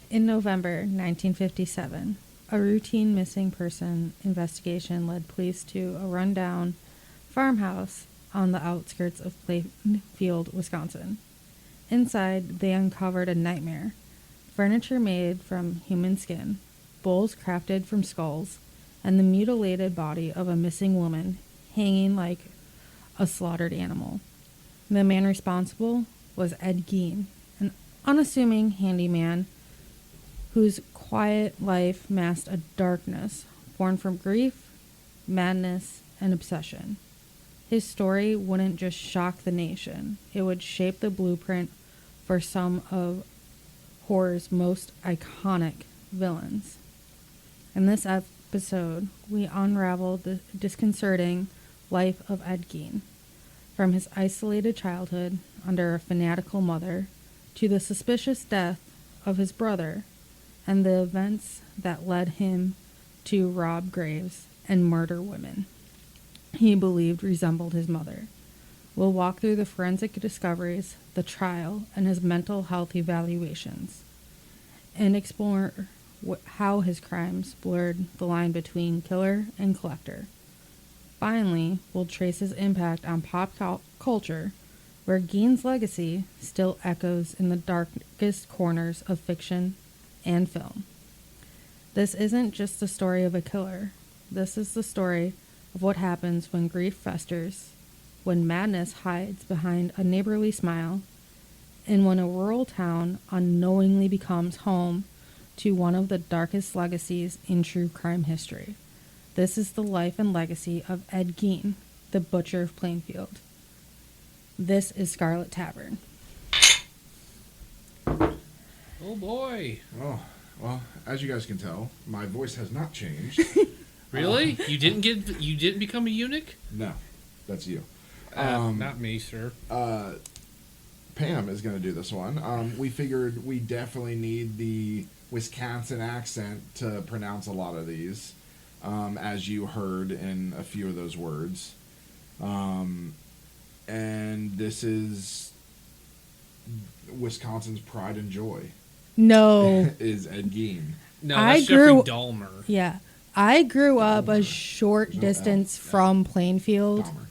In November 1957, a routine missing person investigation led police to a rundown farmhouse on the outskirts of Plainfield, Wisconsin. Inside, they uncovered a nightmare: furniture made from human skin, bowls crafted from skulls, and the mutilated body of a missing woman hanging like a slaughtered animal. The man responsible was Ed Gein, an unassuming handyman whose quiet life masked a darkness born from grief, madness, and obsession. His story wouldn't just shock the nation, it would shape the blueprint for some of horror's most iconic villains. In this episode, we unravel the disconcerting life of Ed Gein, from his isolated childhood under a fanatical mother to the suspicious death of his brother and the events that led him to rob graves and murder women he believed resembled his mother. We'll walk through the forensic discoveries, the trial, and his mental health evaluations, and explore how his crimes blurred the line between killer and collector. Finally, we'll trace his impact on pop culture, where Gein's legacy still echoes in the darkest corners of fiction and film. This isn't just the story of a killer. This is the story of what happens when grief festers, when madness hides behind a neighborly smile, and when a rural town unknowingly becomes home to one of the darkest legacies in true crime history. This is the life and legacy of Ed Gein, the Butcher of Plainfield. This is Scarlet Tavern. Oh boy. Oh, well, as you guys can tell, my voice has not changed. Really? You didn't become a eunuch? No, that's you. Not me, sir. Pam is going to do this one. We figured we definitely need the Wisconsin accent to pronounce a lot of these, as you heard in a few of those words. And this is Wisconsin's pride and joy. No. Is Ed Gein. No, that's Jeffrey Dahmer. Yeah. I grew up a short distance from Plainfield. Dahmer.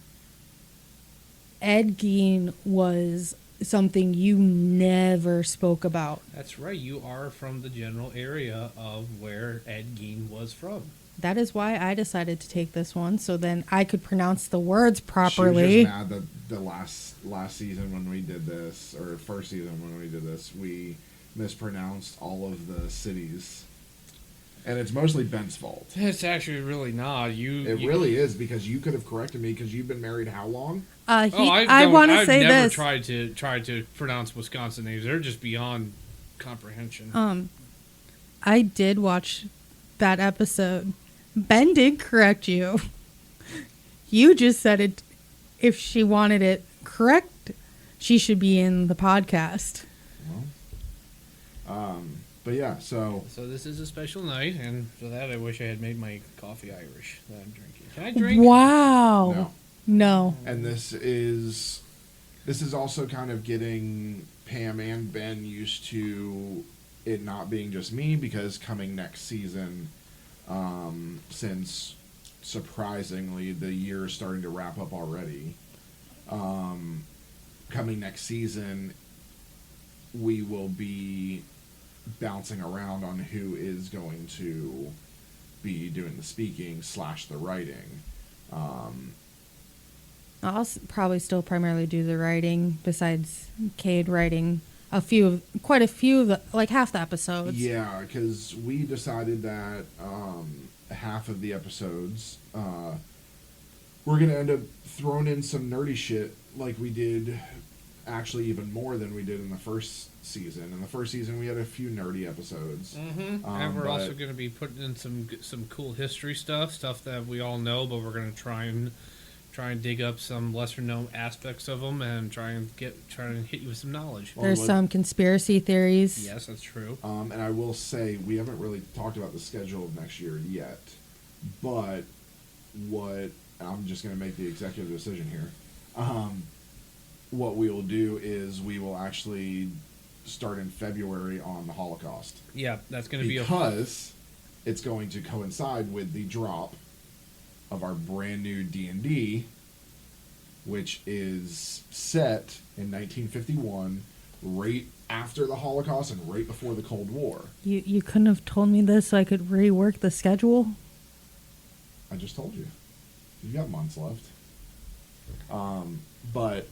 Ed Gein was something you never spoke about. That's right. You are from the general area of where Ed Gein was from. That is why I decided to take this one, so then I could pronounce the words properly. She was just mad that the last season when we did this, or first season when we did this, we mispronounced all of the cities. And it's mostly Ben's fault. It's actually really not. It really is, because you could have corrected me, because you've been married how long? I want to say this. I've never tried to pronounce Wisconsin names. They're just beyond comprehension. I did watch that episode. Ben did correct you. You just said it. If she wanted it correct, she should be in the podcast. Well, but yeah, so this is a special night, and for that, I wish I had made my coffee Irish that I'm drinking. Can I drink? Wow. No. And this is also kind of getting Pam and Ben used to it not being just me, because coming next season, since surprisingly the year is starting to wrap up already, coming next season, we will be bouncing around on who is going to be doing the speaking / the writing. I'll probably still primarily do the writing, besides Kayde writing quite a few of the, like half the episodes. Yeah, because we decided that half of the episodes we're going to end up throwing in some nerdy shit, like we did, actually even more than we did in the first season. In the first season, we had a few nerdy episodes. Mm-hmm. And we're also going to be putting in some cool history stuff that we all know, but we're going to try and dig up some lesser known aspects of them and try and hit you with some knowledge. There's some conspiracy theories. Yes, that's true. And I will say, we haven't really talked about the schedule of next year yet, but I'm just going to make the executive decision here. What we will do is we will actually start in February on the Holocaust. Yeah, that's going to be because it's going to coincide with the drop of our brand new D&D, which is set in 1951, right after the Holocaust and right before the Cold War. You couldn't have told me this so I could rework the schedule? I just told you. You've got months left. But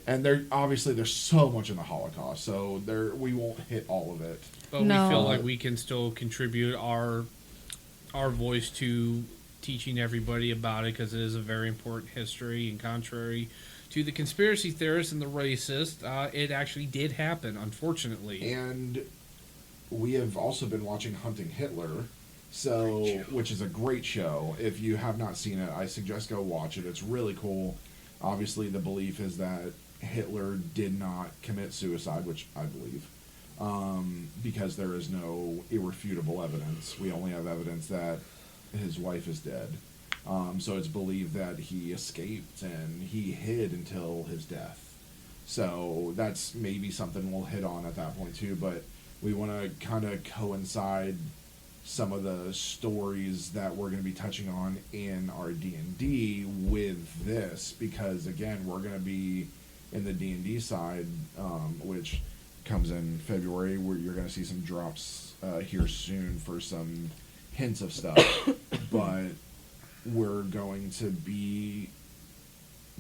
and there's so much in the Holocaust, so we won't hit all of it. But No. we feel like we can still contribute our voice to teaching everybody about it, because it is a very important history, and contrary to the conspiracy theorists and the racists, it actually did happen, unfortunately. And we have also been watching Hunting Hitler, which is a great show. If you have not seen it, I suggest go watch it. It's really cool. Obviously, the belief is that Hitler did not commit suicide, which I believe, because there is no irrefutable evidence. We only have evidence that his wife is dead. So it's believed that he escaped and he hid until his death. So that's maybe something we'll hit on at that point too, but we want to kind of coincide some of the stories that we're going to be touching on in our D&D with this, because again, we're going to be in the D&D side, which comes in February, where you're going to see some drops here soon for some hints of stuff, but we're going to be,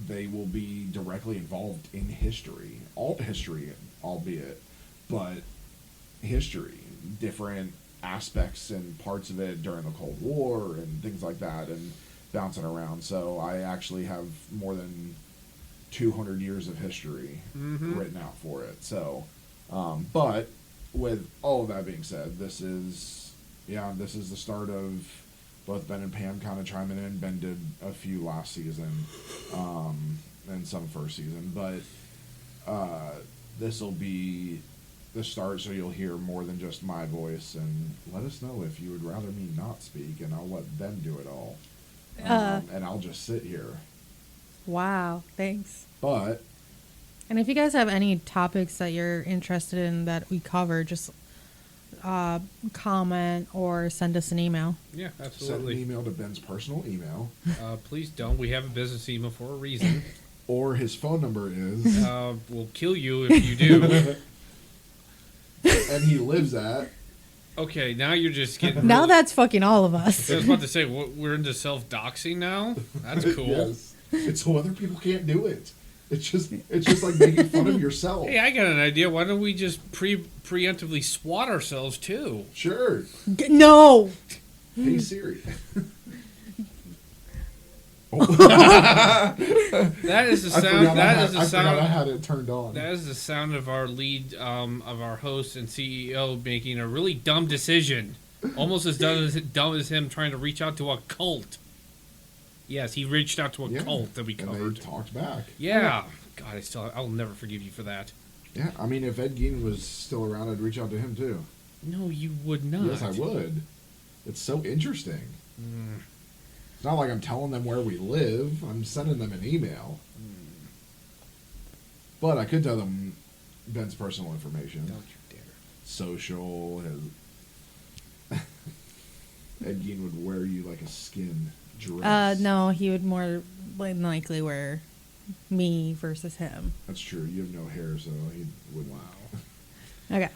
they will be directly involved in history, all history, albeit, but history, different aspects and parts of it during the Cold War and things like that, and bouncing around. So I actually have more than 200 years of history written out for it. So, but with all of that being said, this is the start of both Ben and Pam kind of chiming in. Ben did a few last season, and some first season, but this will be the start, so you'll hear more than just my voice, and let us know if you would rather me not speak, and I'll let them do it all. And I'll just sit here. Wow, thanks. But And if you guys have any topics that you're interested in that we cover, just comment or send us an email. Yeah, send an absolutely. email to Ben's personal email, Please don't. We have a business email for a reason. or his phone number is, We'll kill you if you do. and he lives at. Okay, now you're just getting... Now really- that's fucking all of us. I was about to say, we're into self-doxing now? That's cool. Yes. It's so other people can't do it. It's just like making fun of yourself. Hey, I got an idea. Why don't we just preemptively swat ourselves, too? Sure. No! Hey Siri. That is the I sound. forgot That is the I forgot I sound. had it turned on. That is the sound of our lead, of our host and CEO making a really dumb decision, almost as dumb as him trying to reach out to a cult. Yes, he reached out to a cult that we And covered. they talked back. Yeah. God, I'll never forgive you for that. Yeah, I mean, if Ed Gein was still around, I'd reach out to him too. No, you would not. Yes, I would. It's so interesting. It's not like I'm telling them where we live. I'm sending them an email. But I could tell them Ben's personal information. Don't you dare. Social. Ed Gein would wear you like a skin dress. No, he would more than likely wear me versus him. That's true. You have no hair, so he would. Wow. Okay.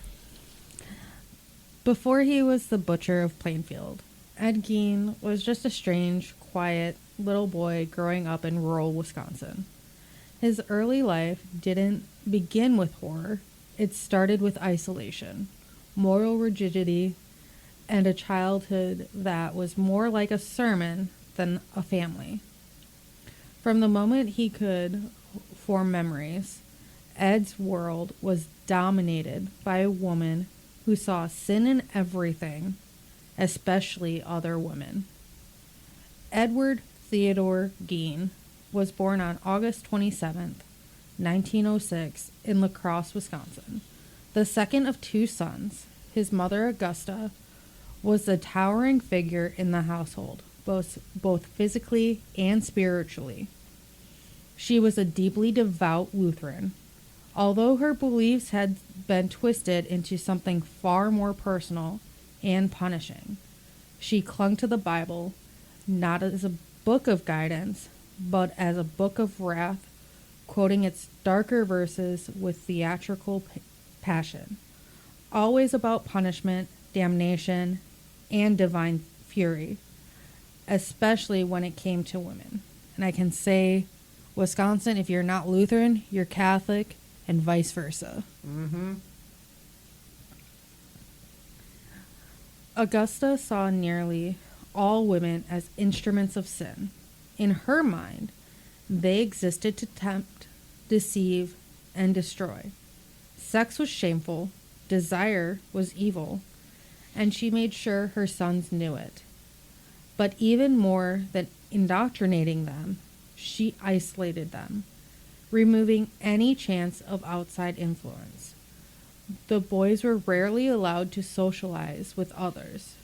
Before he was the Butcher of Plainfield, Ed Gein was just a strange, quiet little boy growing up in rural Wisconsin. His early life didn't begin with horror. It started with isolation, moral rigidity, and a childhood that was more like a sermon than a family. From the moment he could form memories, Ed's world was dominated by a woman who saw sin in everything, especially other women. Edward Theodore Gein was born on August 27th, 1906, in La Crosse, Wisconsin. The second of two sons, his mother, Augusta, was the towering figure in the household, both physically and spiritually. She was a deeply devout Lutheran, Although her beliefs had been twisted into something far more personal and punishing, she clung to the Bible not as a book of guidance, but as a book of wrath, quoting its darker verses with theatrical passion, always about punishment, damnation, and divine fury, especially when it came to women. And I can say, Wisconsin, if you're not Lutheran, you're Catholic, and vice versa. Mm-hmm. Augusta saw nearly all women as instruments of sin. In her mind, they existed to tempt, deceive, and destroy. Sex was shameful, desire was evil, and she made sure her sons knew it. But even more than indoctrinating them, she isolated them, removing any chance of outside influence. The boys were rarely allowed to socialize with others.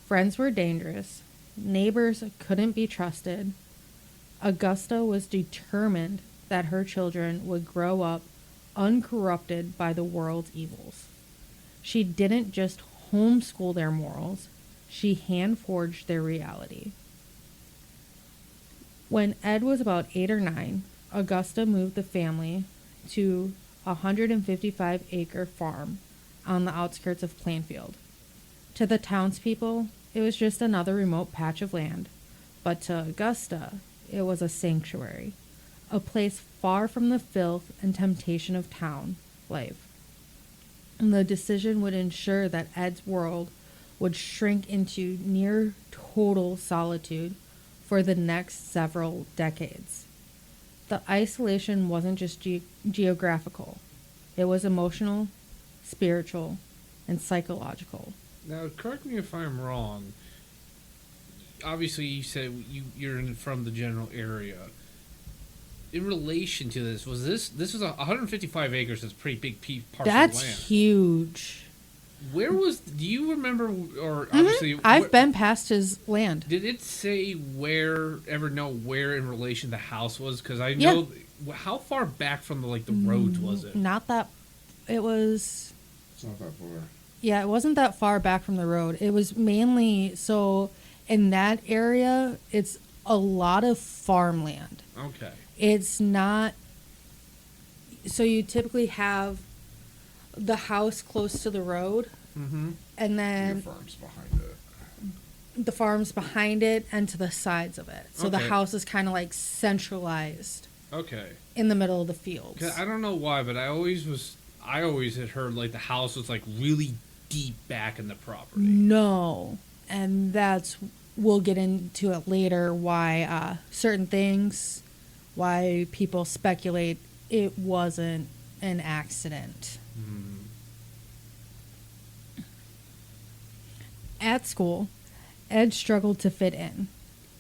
Friends were dangerous. Neighbors couldn't be trusted. Augusta was determined that her children would grow up uncorrupted by the world's evils. She didn't just homeschool their morals, she hand-forged their reality. When Ed was about 8 or 9, Augusta moved the family to a 155-acre farm on the outskirts of Plainfield. To the townspeople, it was just another remote patch of land, but to Augusta, it was a sanctuary, a place far from the filth and temptation of town life. And the decision would ensure that Ed's world would shrink into near total solitude for the next several decades. The isolation wasn't just geographical. It was emotional, spiritual, and psychological. Now, correct me if I'm wrong. Obviously, you said you're from the general area. In relation to this was 155 acres? Is a pretty big parcel That's of land. huge. Where was? Do you remember? Or obviously, I've been past his land. Did it say where in relation the house was? Because I know how far back from the roads was it? Not that. It was. It's not that far. Yeah, it wasn't that far back from the road. It was mainly so in that area. It's a lot of farmland. Okay. It's not. So you typically have the house close to the road, and then the farms behind it. The farms behind it and to the sides of it. So the house is kind of like centralized. Okay. In the middle of the fields. I don't know why, but I always had heard the house was really deep back in the property. No, and we'll get into it later. Why certain things, why people speculate it wasn't an accident. At school, Ed struggled to fit in.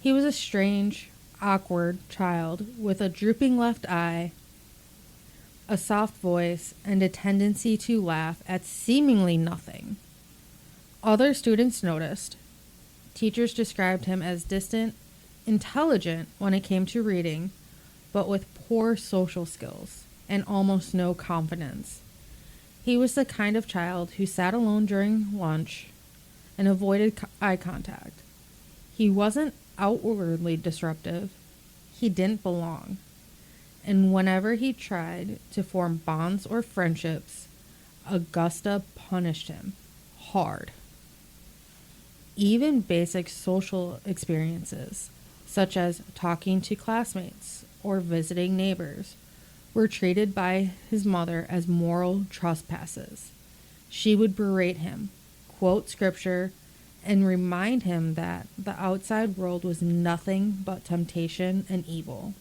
He was a strange, awkward child with a drooping left eye, a soft voice, and a tendency to laugh at seemingly nothing. Other students noticed. Teachers described him as distant, intelligent when it came to reading, but with poor social skills and almost no confidence. He was the kind of child who sat alone during lunch and avoided eye contact. He wasn't outwardly disruptive. He didn't belong. And whenever he tried to form bonds or friendships, Augusta punished him hard. Even basic social experiences, such as talking to classmates or visiting neighbors, were treated by his mother as moral trespasses. She would berate him, quote scripture, and remind him that the outside world was nothing but temptation and evil.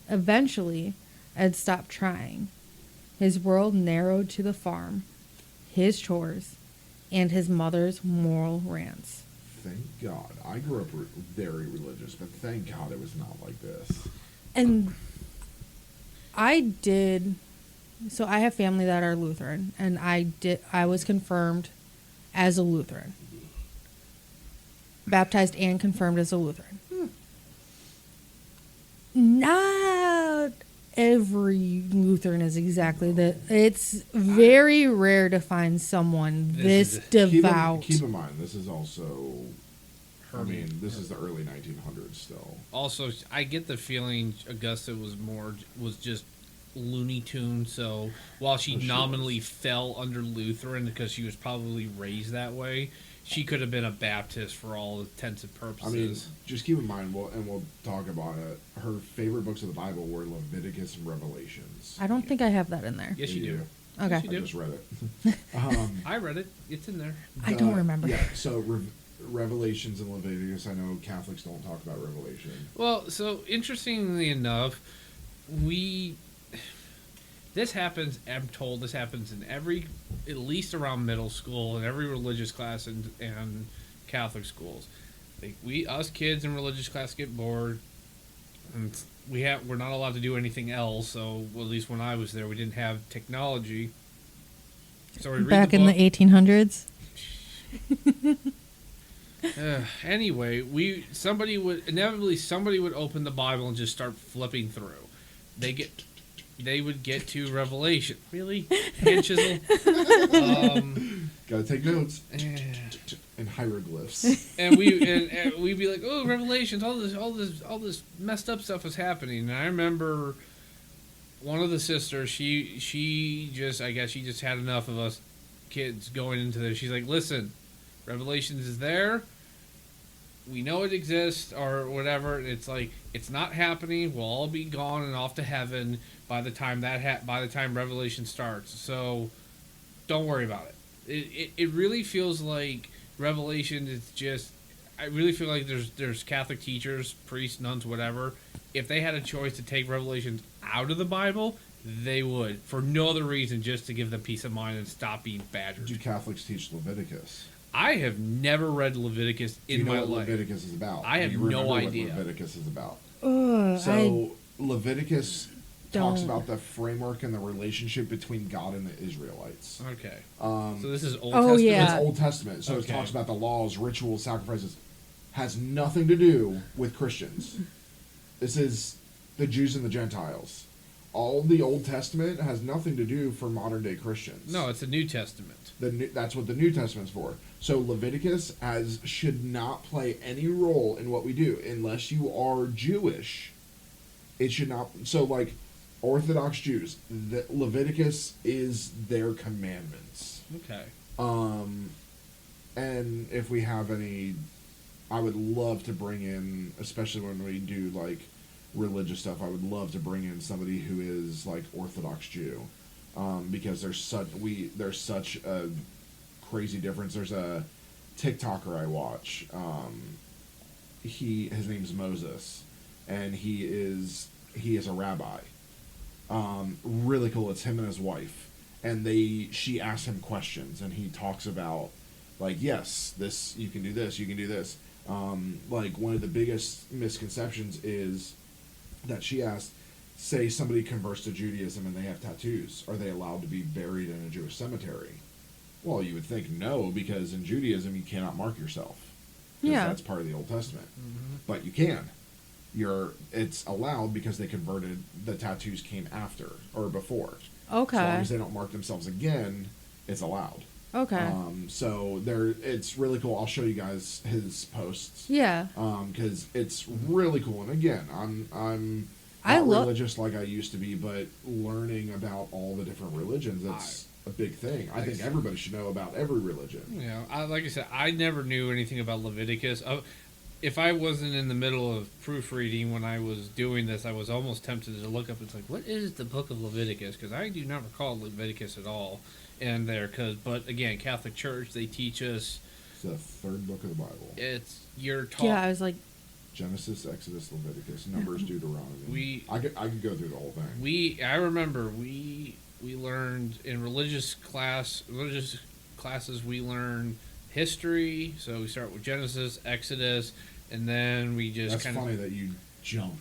Eventually, Ed stopped trying. His world narrowed to the farm, his chores, and his mother's moral rants. Thank God. I grew up very religious, but thank God it was not like this. And so I have family that are Lutheran, and I was confirmed as a Lutheran. Baptized and confirmed as a Lutheran. Not every Lutheran is exactly that. It's very rare to find someone this devout. Keep in mind, this is also. I mean, this is the early 1900s still. Also, I get the feeling Augusta was just Looney Tune. So while she nominally fell under Lutheran because she was probably raised that way, she could have been a Baptist for all intents and purposes. I mean, just keep in mind, we'll talk about it. Her favorite books of the Bible were Leviticus and Revelations. I don't think I have that in there. Yes, you do. Okay. Yes, you do. I just read it. I read it. It's in there. I don't remember. Yeah, so Revelations and Leviticus. I know Catholics don't talk about Revelation. Well, so interestingly enough, this happens. I'm told this happens in at least around middle school, in every religious class and Catholic schools. Like us kids in religious class get bored, and we're not allowed to do anything else. So at least when I was there, we didn't have technology. So we read Back the in book. the 1800s. Anyway, somebody would open the Bible and just start flipping through. They would get to Revelation. Really? Hand chisel? Gotta take notes. And hieroglyphs. And we'd be like, oh, Revelations, all this messed up stuff is happening. And I remember one of the sisters, she just had enough of us kids going into this. She's like, listen, Revelations is there. We know it exists or whatever. It's like it's not happening. We'll all be gone and off to heaven by the time Revelation starts. So don't worry about it. It really feels like Revelation is just. I really feel like there's Catholic teachers, priests, nuns, whatever. If they had a choice to take Revelation out of the Bible, they would, for no other reason, just to give them peace of mind and stop being badgered. Do Catholics teach Leviticus? I have never read Leviticus in my life. Leviticus is about? I have no idea what Leviticus is about. I Leviticus talks about the framework and the relationship between God and the Israelites. Okay. So this is Old Oh, Testament? yeah. It's Old Testament, so Okay. it talks about the laws, rituals, sacrifices. Has nothing to do with Christians. This is the Jews and the Gentiles. All the Old Testament has nothing to do for modern day Christians. No, it's the New Testament. That's what the New Testament's for. So Leviticus should not play any role in what we do unless you are Jewish. It should not. So like Orthodox Jews, Leviticus is their commandments. Okay. And if we have any, I would love to bring in, especially when we do like religious stuff, I would love to bring in somebody who is like Orthodox Jew, because there's such a crazy difference. There's a TikToker I watch. His name's Moses, and he is a rabbi. Really cool. It's him and his wife, and she asks him questions, and he talks about like, yes, this you can do this, you can do this. Like one of the biggest misconceptions is that she asked, say somebody converts to Judaism and they have tattoos, are they allowed to be buried in a Jewish cemetery? Well, you would think no, because in Judaism you cannot mark yourself. Yeah. That's part of the Old Testament. Mm-hmm. But you can. It's allowed because they converted, the tattoos came after or before. Okay. So long as they don't mark themselves again, it's allowed. Okay. So it's really cool. I'll show you guys his posts. Yeah. Because it's really cool. And again, I'm I not love religious like I used to be, but learning about all the different religions, it's a big thing. I think everybody should know about every religion. You know, like I said, I never knew anything about Leviticus. If I wasn't in the middle of proofreading when I was doing this, I was almost tempted to look up. It's like, what is the book of Leviticus? Because I do not recall Leviticus at all in there. But again, Catholic Church, they teach us. It's the third book of the Bible. You're taught. Yeah, I was like, Genesis, Exodus, Leviticus, Numbers, Deuteronomy. I could go through the whole thing. I remember we learned in religious classes, we learn history. So we start with Genesis, Exodus, and then we just That's funny that you jump.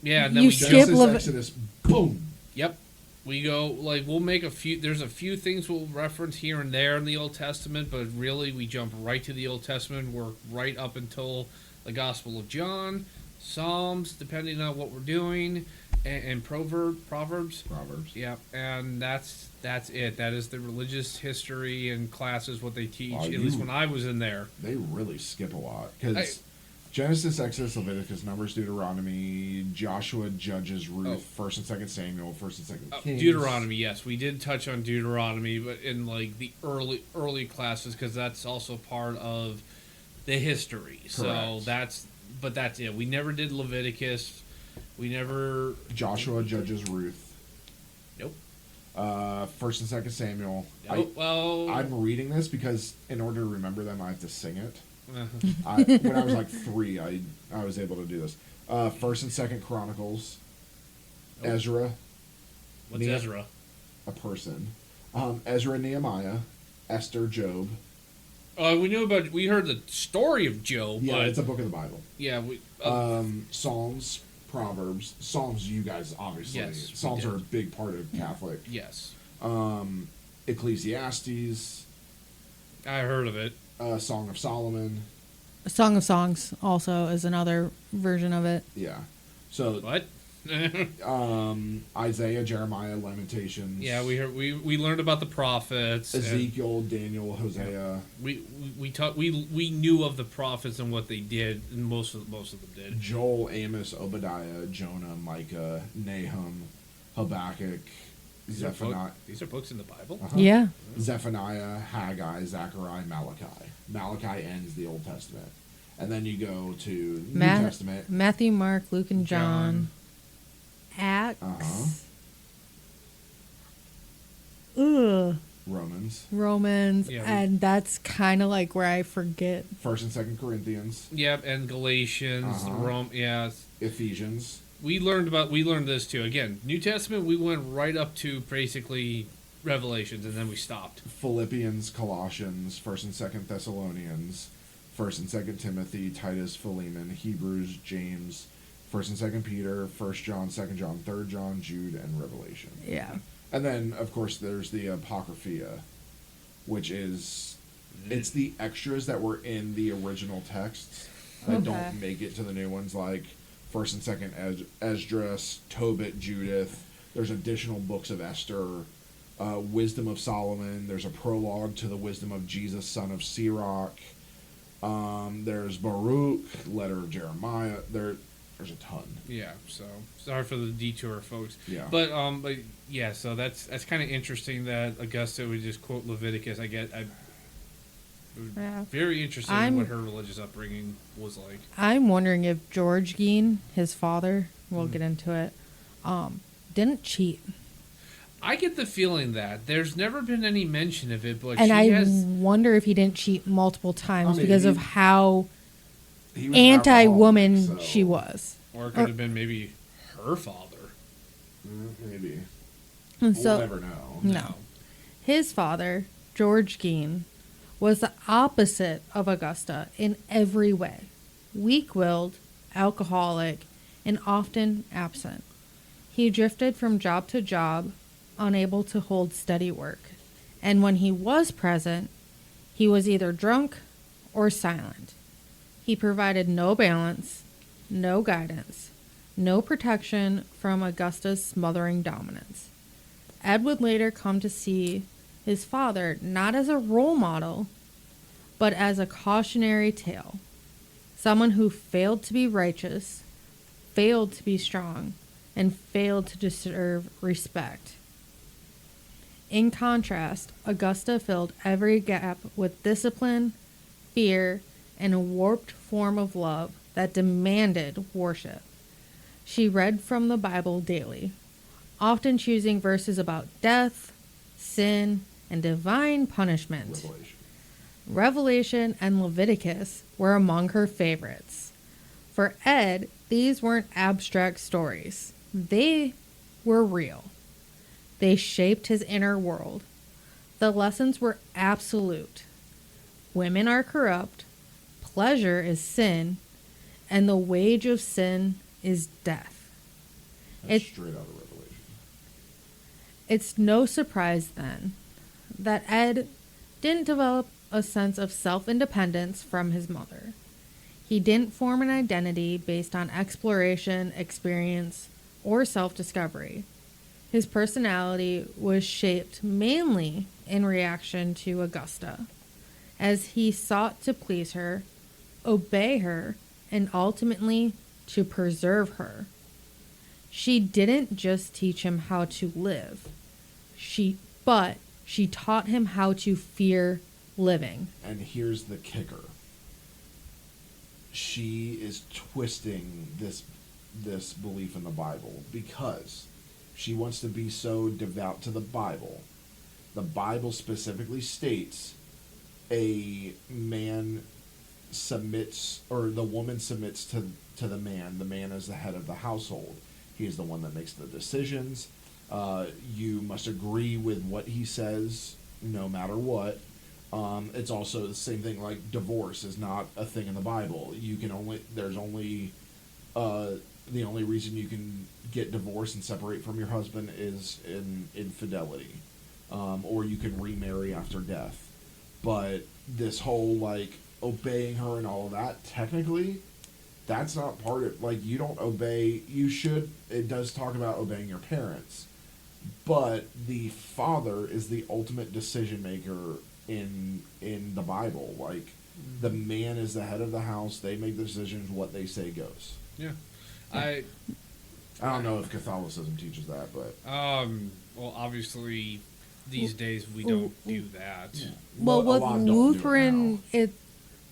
Yeah, and then You we skip Genesis, Exodus, boom. Yep. We go, like, we'll make there's a few things we'll reference here and there in the Old Testament, but really we jump right to the Old Testament. We're right up until the Gospel of John, Psalms, depending on what we're doing, and Proverbs. Yeah, and that's it. That is the religious history and classes what they teach. At least when I was in there, they really skip a lot because Genesis, Exodus, Leviticus, Numbers, Deuteronomy, Joshua, Judges, Ruth, First and Second Samuel, First and Second Kings. Deuteronomy, yes, we did touch on Deuteronomy, but in like the early classes because that's also part of the history. Correct. So that's it. We never did Leviticus. We never Joshua, Judges, Ruth. Nope. First and Second Samuel. Nope. I'm reading this because in order to remember them, I have to sing it. When I was like 3, I was able to do this. First and Second Chronicles, Ezra. What's Ezra? A person. Ezra, Nehemiah, Esther, Job. We heard the story of Job. Yeah, it's a book of the Bible. Yeah, Psalms, Proverbs, Psalms. You guys obviously. Yes, Psalms are a big part of Catholic. Yes. Ecclesiastes. I heard of it. Song of Solomon. Song of Songs also is another version of it. Yeah. So what? Isaiah, Jeremiah, Lamentations. Yeah, we learned about the prophets. Ezekiel, Daniel, Hosea. We knew of the prophets and what they did, and most of them did. Joel, Amos, Obadiah, Jonah, Micah, Nahum, Habakkuk. Zephaniah. These are books in the Bible? Uh-huh. Yeah. Zephaniah, Haggai, Zechariah, Malachi. Malachi ends the Old Testament. And then you go to New Testament. Matthew, Mark, Luke, and John. Acts. Romans. Yeah, and that's kind of like where I forget. First and Second Corinthians. Yep, and Galatians. Ephesians. We learned this too. Again, New Testament, we went right up to basically Revelations, and then we stopped. Philippians, Colossians, First and Second Thessalonians, First and Second Timothy, Titus, Philemon, Hebrews, James, First and Second Peter, First John, Second John, Third John, Jude, and Revelation. Yeah. And then, of course, there's the Apocrypha, which is it's the extras that were in the original texts that don't make it to the new ones, like First and Second Esdras, Tobit, Judith. There's additional books of Esther, Wisdom of Solomon. There's a prologue to the Wisdom of Jesus, son of Sirach. There's Baruch, Letter of Jeremiah. There's a ton. Yeah. So sorry for the detour, folks. Yeah. But yeah. So that's kind of interesting that Augusta would just quote Leviticus. Very interesting what her religious upbringing was like. I'm wondering if George Gein, his father, we'll get into it, didn't cheat. I get the feeling that there's never been any mention of it, but wonder if he didn't cheat multiple times because of how anti-woman she was. Or it could have been maybe her father. Maybe. And we'll never know. No. His father, George Gein, was the opposite of Augusta in every way. Weak-willed, alcoholic, and often absent. He drifted from job to job, unable to hold steady work. And when he was present, he was either drunk or silent. He provided no balance, no guidance, no protection from Augusta's smothering dominance. Ed would later come to see his father not as a role model, but as a cautionary tale. Someone who failed to be righteous, failed to be strong, and failed to deserve respect. In contrast, Augusta filled every gap with discipline, fear, and a warped form of love that demanded worship. She read from the Bible daily, often choosing verses about death, sin, and divine punishment. Revelation and Leviticus were among her favorites. For Ed, these weren't abstract stories. They were real. They shaped his inner world. The lessons were absolute. Women are corrupt, pleasure is sin, and the wage of sin is death. That's straight out of Revelation. It's no surprise, then, that Ed didn't develop a sense of self-independence from his mother. He didn't form an identity based on exploration, experience, or self-discovery. His personality was shaped mainly in reaction to Augusta, as he sought to please her, obey her, and ultimately to preserve her. She didn't just teach him how to live, but she taught him how to fear living. And here's the kicker. She is twisting this belief in the Bible because she wants to be so devout to the Bible. The Bible specifically states a man submits, or the woman submits to the man. The man is the head of the household. He is the one that makes the decisions. You must agree with what he says no matter what. It's also the same thing, like divorce is not a thing in the Bible. The only reason you can get divorced and separate from your husband is in infidelity, or you can remarry after death. But this whole like obeying her and all of that, technically, that's not part of, like, you don't obey. You should. It does talk about obeying your parents, but the father is the ultimate decision maker in the Bible. Like, the man is the head of the house. They make the decisions. What they say goes. Yeah. I don't know if Catholicism teaches that, but well, obviously these days we don't do that. Yeah. Well, A with lot don't do Lutheran, it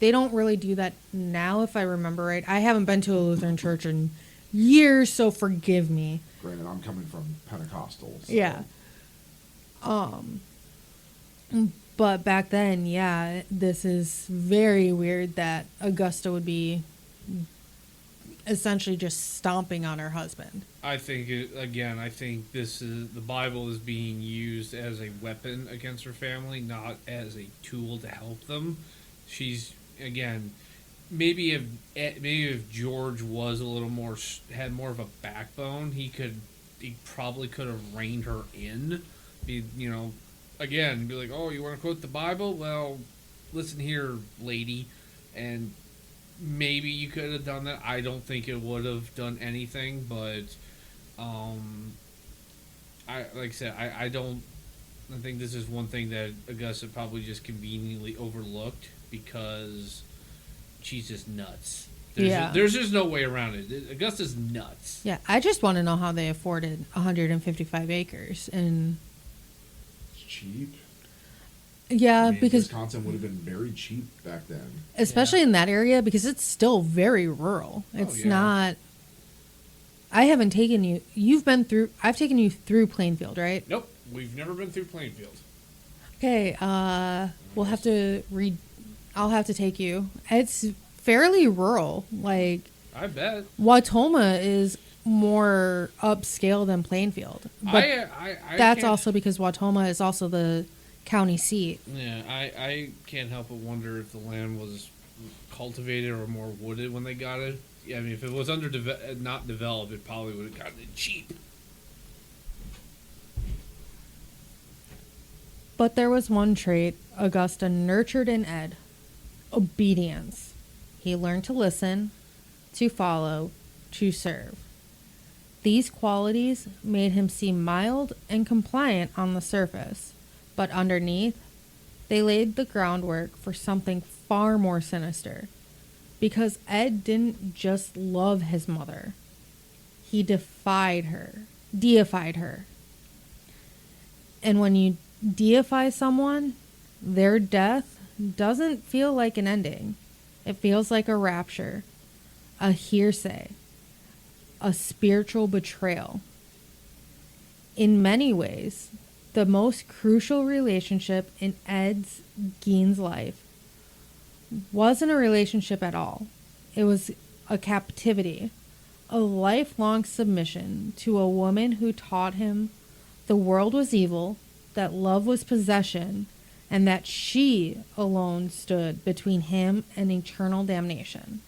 they don't really do that now, if I remember right. I haven't been to a Lutheran church in years, so forgive me. now. Granted, I'm coming from Pentecostal. So. Yeah. But back then, yeah, this is very weird that Augusta would be essentially just stomping on her husband. I think this is the Bible is being used as a weapon against her family, not as a tool to help them. She's, again, maybe if George was a little more, had more of a backbone, he probably could have reined her in. Be like, oh, you want to quote the Bible? Well, listen here, lady, and maybe you could have done that. I don't think it would have done anything, but I think this is one thing that Augusta probably just conveniently overlooked because she's just nuts. There's just no way around it. Augusta's nuts. Yeah, I just want to know how they afforded 155 acres. And It's cheap. yeah, I mean, because Wisconsin would have been very cheap back then. especially in that area, because it's still very rural. It's not. I haven't taken you. You've been through. I've taken you through Plainfield, right? Nope, we've never been through Plainfield. Okay. We'll have to read. I'll have to take you. It's fairly rural. Like, I bet. Watoma is more upscale than Plainfield, but I that's can't- also because Watoma is also the county seat. Yeah, I can't help but wonder if the land was cultivated or more wooded when they got it. Yeah, I mean, if it was not developed, it probably would have gotten it cheap. But there was one trait Augusta nurtured in Ed: obedience. He learned to listen, to follow, to serve. These qualities made him seem mild and compliant on the surface, but underneath, they laid the groundwork for something far more sinister. Because Ed didn't just love his mother, he deified her. And when you deify someone, their death doesn't feel like an ending. It feels like a rapture, a hearsay, a spiritual betrayal. In many ways, the most crucial relationship in Gein's life wasn't a relationship at all. It was a captivity, a lifelong submission to a woman who taught him the world was evil, that love was possession, and that she alone stood between him and eternal damnation.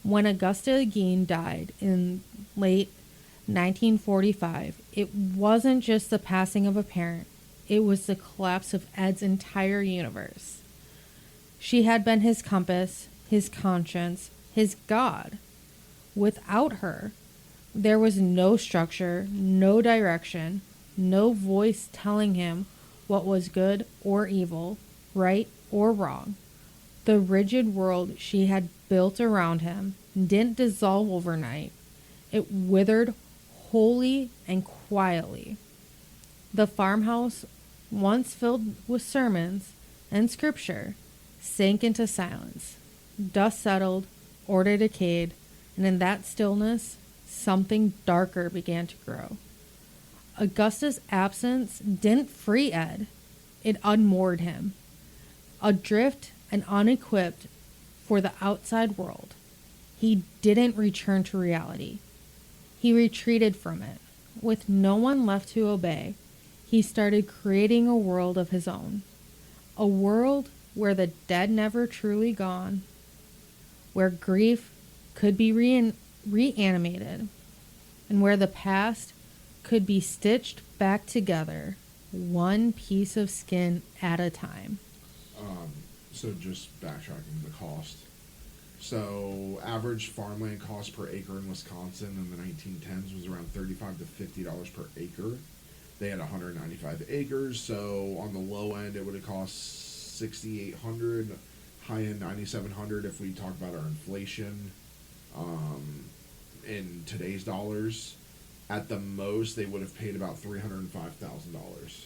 When Augusta Gein died in late 1945, it wasn't just the passing of a parent, it was the collapse of Ed's entire universe. She had been his compass, his conscience, his God. Without her, There was no structure, no direction, no voice telling him what was good or evil, right or wrong. The rigid world she had built around him didn't dissolve overnight. It withered wholly and quietly. The farmhouse, once filled with sermons and scripture, sank into silence. Dust settled, order decayed, and in that stillness, something darker began to grow. Augusta's absence didn't free Ed, it unmoored him. Adrift and unequipped for the outside world, he didn't return to reality. He retreated from it. With no one left to obey, he started creating a world of his own. A world where the dead never truly gone, where grief could be reanimated, and where the past could be stitched back together, one piece of skin at a time. So just backtracking the cost. So average farmland cost per acre in Wisconsin in the 1910s was around $35 to $50 per acre. They had 195 acres, so on the low end it would have cost $6,800, high end $9,700 if we talk about our inflation in today's dollars. At the most, they would have paid about $305,000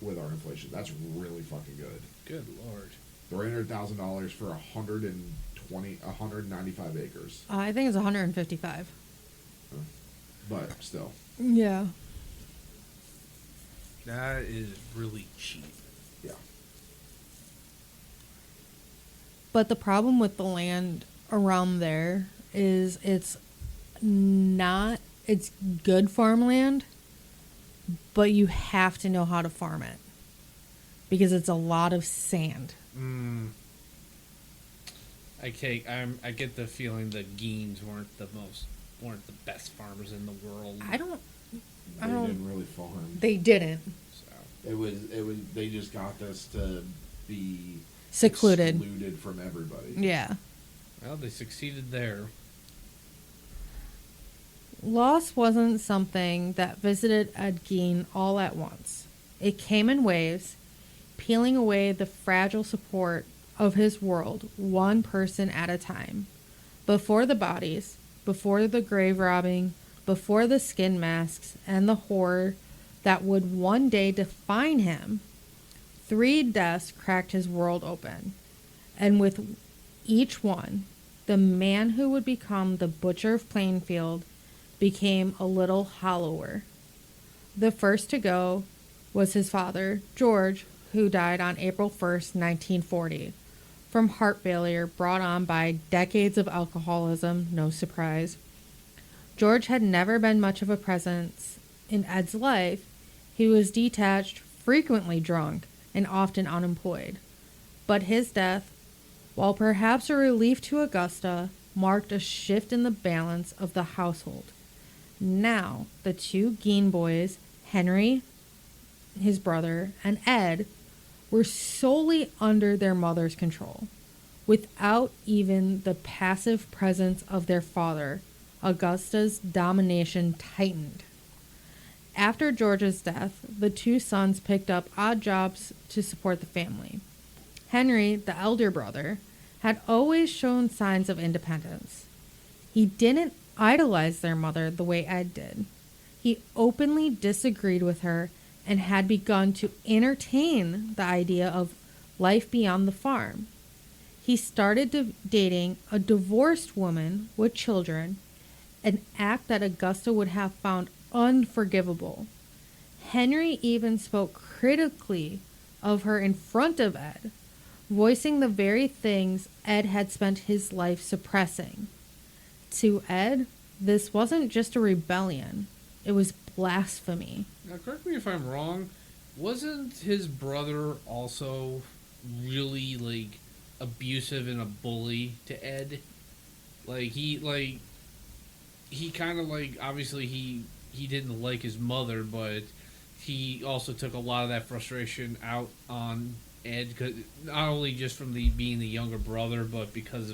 with our inflation. That's really fucking good. Good Lord. $300,000 for 195 acres. I think it's 155. But still. Yeah. That is really cheap. Yeah. But the problem with the land around there is it's good farmland, but you have to know how to farm it because it's a lot of sand. I get the feeling the Geins weren't the best farmers in the world. I don't. They didn't really farm. They didn't. So. It was. They just got this to be Secluded from everybody. Yeah. Well, they succeeded there. Loss wasn't something that visited Ed Gein all at once. It came in waves, peeling away the fragile support of his world, one person at a time. Before the bodies, before the grave robbing, before the skin masks, and the horror that would one day define him, 3 deaths cracked his world open. And with each one, the man who would become the Butcher of Plainfield became a little hollower. The first to go was his father, George, who died on April 1st, 1940, from heart failure brought on by decades of alcoholism, no surprise. George had never been much of a presence in Ed's life. He was detached, frequently drunk, and often unemployed. But his death, while perhaps a relief to Augusta, marked a shift in the balance of the household. Now, the 2 Gein boys, Henry, his brother, and Ed, were solely under their mother's control. Without even the passive presence of their father, Augusta's domination tightened. After George's death, the 2 sons picked up odd jobs to support the family. Henry, the elder brother, had always shown signs of independence. He didn't idolize their mother the way Ed did. He openly disagreed with her and had begun to entertain the idea of life beyond the farm. He started dating a divorced woman with children, an act that Augusta would have found unforgivable. Henry even spoke critically of her in front of Ed, voicing the very things Ed had spent his life suppressing. To Ed, this wasn't just a rebellion. It was blasphemy. Now, correct me if I'm wrong. Wasn't his brother also really, abusive and a bully to Ed? He kind of, obviously he didn't like his mother, but he also took a lot of that frustration out on Ed, 'cause not only just from being the younger brother, but because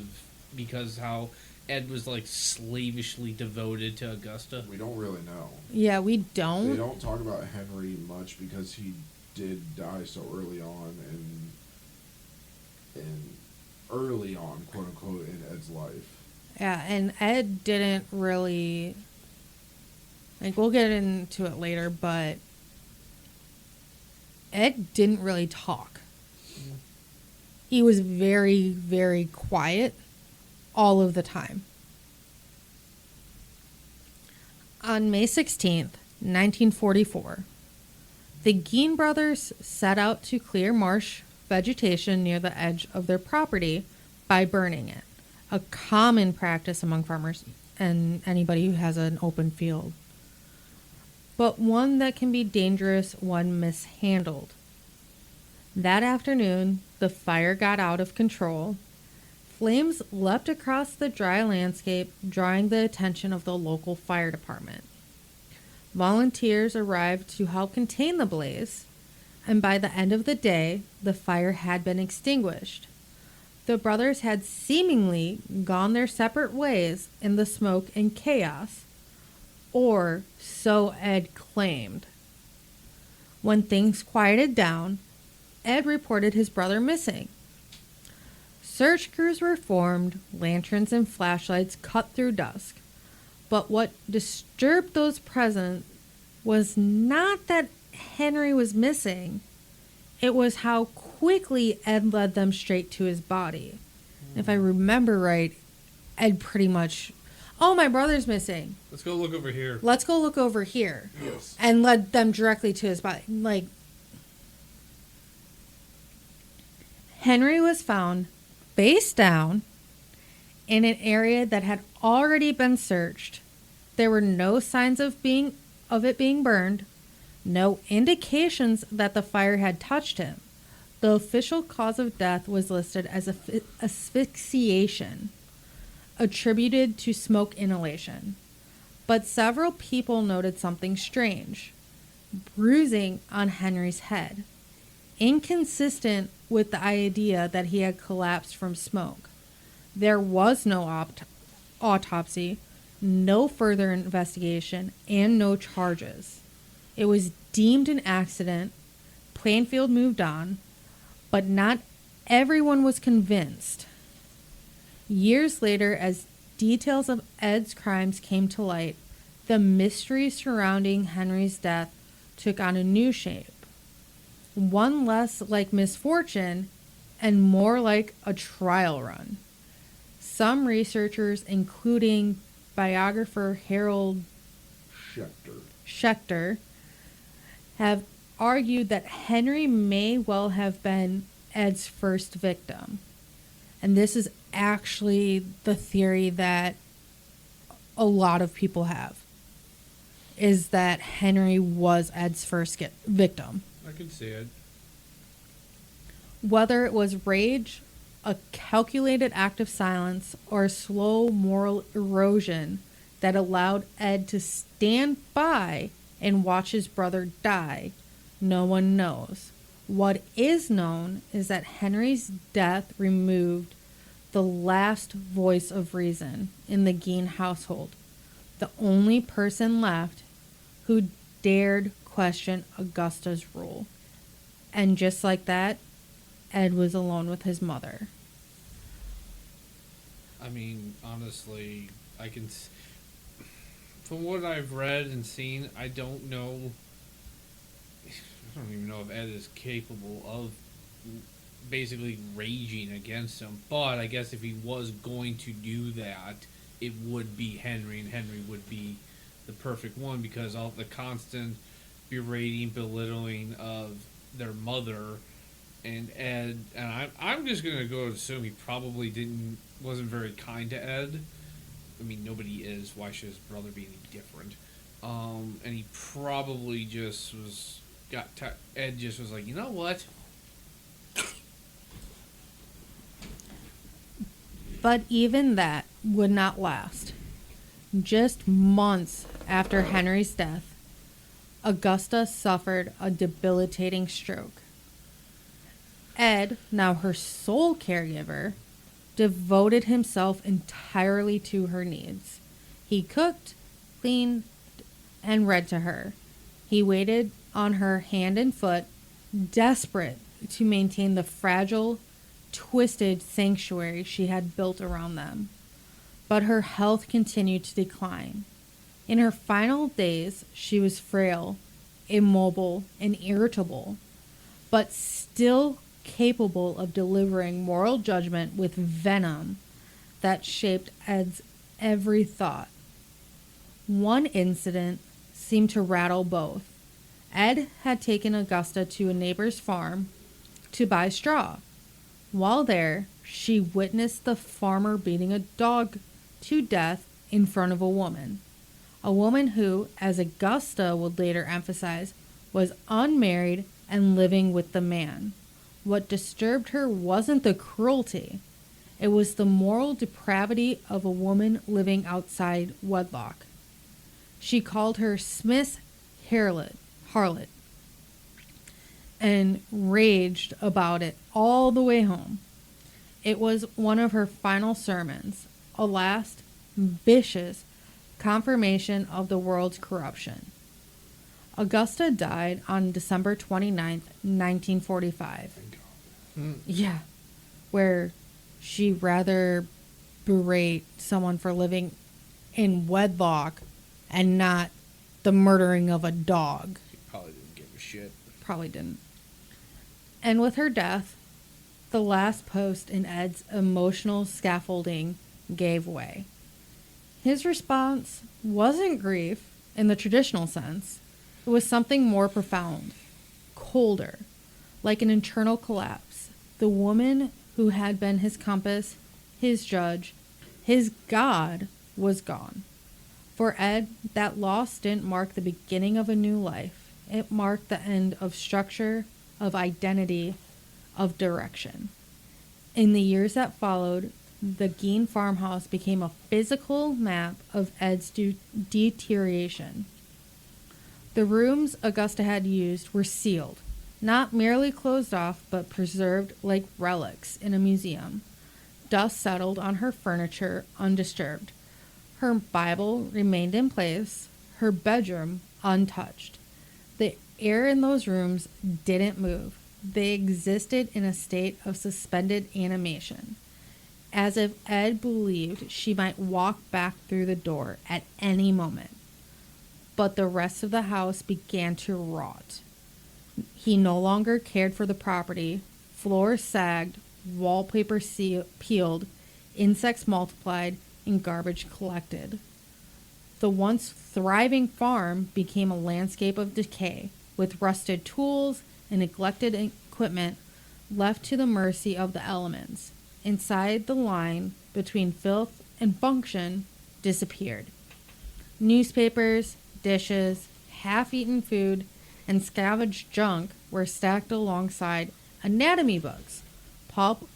how Ed was like slavishly devoted to Augusta? We don't really know. Yeah, we They don't. don't talk about Henry much because he did die so early on, and early on, quote unquote, in Ed's life. Yeah, and Ed didn't really, like, we'll get into it later, but Ed didn't really talk. He was very, very quiet all of the time. On May 16th, 1944, the Gein brothers set out to clear marsh vegetation near the edge of their property by burning it, a common practice among farmers and anybody who has an open field, but one that can be dangerous when mishandled. That afternoon, the fire got out of control. Flames leapt across the dry landscape, drawing the attention of the local fire department. Volunteers arrived to help contain the blaze, and by the end of the day, the fire had been extinguished. The brothers had seemingly gone their separate ways in the smoke and chaos, or so Ed claimed. When things quieted down, Ed reported his brother missing. Search crews were formed, lanterns and flashlights cut through dusk. But what disturbed those present was not that Henry was missing. It was how quickly Ed led them straight to his body. If I remember right, Ed pretty much, oh, my brother's missing. Let's go look over here. Let's go look over here. Yes. And led them directly to his body. Like, Henry was found face down in an area that had already been searched. There were no signs of it being burned, no indications that the fire had touched him. The official cause of death was listed as asphyxiation, attributed to smoke inhalation. But several people noted something strange: bruising on Henry's head, inconsistent with the idea that he had collapsed from smoke. There was no autopsy, no further investigation, and no charges. It was deemed an accident. Plainfield moved on, but not everyone was convinced. Years later, as details of Ed's crimes came to light, the mystery surrounding Henry's death took on a new shape. One less like misfortune and more like a trial run. Some researchers, including biographer Harold Schechter, have argued that Henry may well have been Ed's first victim. And this is actually the theory that a lot of people have, is that Henry was Ed's first victim. I can see it. Whether it was rage, a calculated act of silence, or a slow moral erosion that allowed Ed to stand by and watch his brother die, no one knows. What is known is that Henry's death removed the last voice of reason in the Gein household, the only person left who dared question Augusta's rule. And just like that, Ed was alone with his mother. I mean, honestly, from what I've read and seen, I don't even know if Ed is capable of basically raging against him. But I guess if he was going to do that, it would be Henry, and Henry would be the perfect one, because all the constant berating, belittling of their mother and Ed, and I'm just gonna go and assume he probably wasn't very kind to Ed. I mean, nobody is. Why should his brother be any different? And he probably just Ed just was like, you know what? But even that would not last. Just months after Henry's death, Augusta suffered a debilitating stroke. Ed, now her sole caregiver, devoted himself entirely to her needs. He cooked, cleaned, and read to her. He waited on her hand and foot, desperate to maintain the fragile, twisted sanctuary she had built around them. But her health continued to decline. In her final days, she was frail, immobile, and irritable, but still capable of delivering moral judgment with venom that shaped Ed's every thought. One incident seemed to rattle both. Ed had taken Augusta to a neighbor's farm to buy straw. While there, she witnessed the farmer beating a dog to death in front of a woman who, as Augusta would later emphasize, was unmarried and living with the man. What disturbed her wasn't the cruelty. It was the moral depravity of a woman living outside wedlock. She called her Smith's harlot, and raged about it all the way home. It was one of her final sermons, a last, vicious confirmation of the world's corruption. Augusta died on December 29th, 1945. Yeah, where she rather berate someone for living in wedlock and not the murdering of a dog. She probably didn't give a shit. Probably didn't. And with her death, the last post in Ed's emotional scaffolding gave way. His response wasn't grief in the traditional sense. It was something more profound, colder, like an internal collapse. The woman who had been his compass, his judge, his God, was gone. For Ed, that loss didn't mark the beginning of a new life. It marked the end of structure, of identity, of direction. In the years that followed, the Gein farmhouse became a physical map of Ed's deterioration. The rooms Augusta had used were sealed, not merely closed off, but preserved like relics in a museum. Dust settled on her furniture undisturbed. Her Bible remained in place, her bedroom untouched. The air in those rooms didn't move. They existed in a state of suspended animation, as if Ed believed she might walk back through the door at any moment. But the rest of the house began to rot. He no longer cared for the property. Floors sagged, wallpaper peeled, insects multiplied, and garbage collected. The once thriving farm became a landscape of decay, with rusted tools and neglected equipment left to the mercy of the elements. Inside, the line between filth and function disappeared. Newspapers, dishes, half-eaten food, and scavenged junk were stacked alongside anatomy books, pulp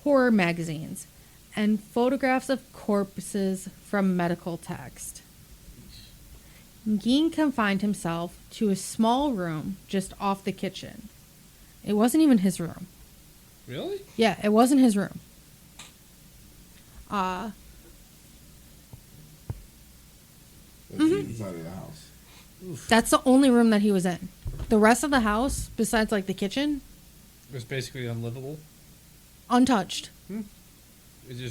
horror magazines, and photographs of corpses from medical text. Gein confined himself to a small room just off the kitchen. It wasn't even his room. Really? Yeah, it wasn't his room. That's the inside of the house. That's the only room that he was in. The rest of the house, besides like the kitchen, It was basically unlivable. untouched.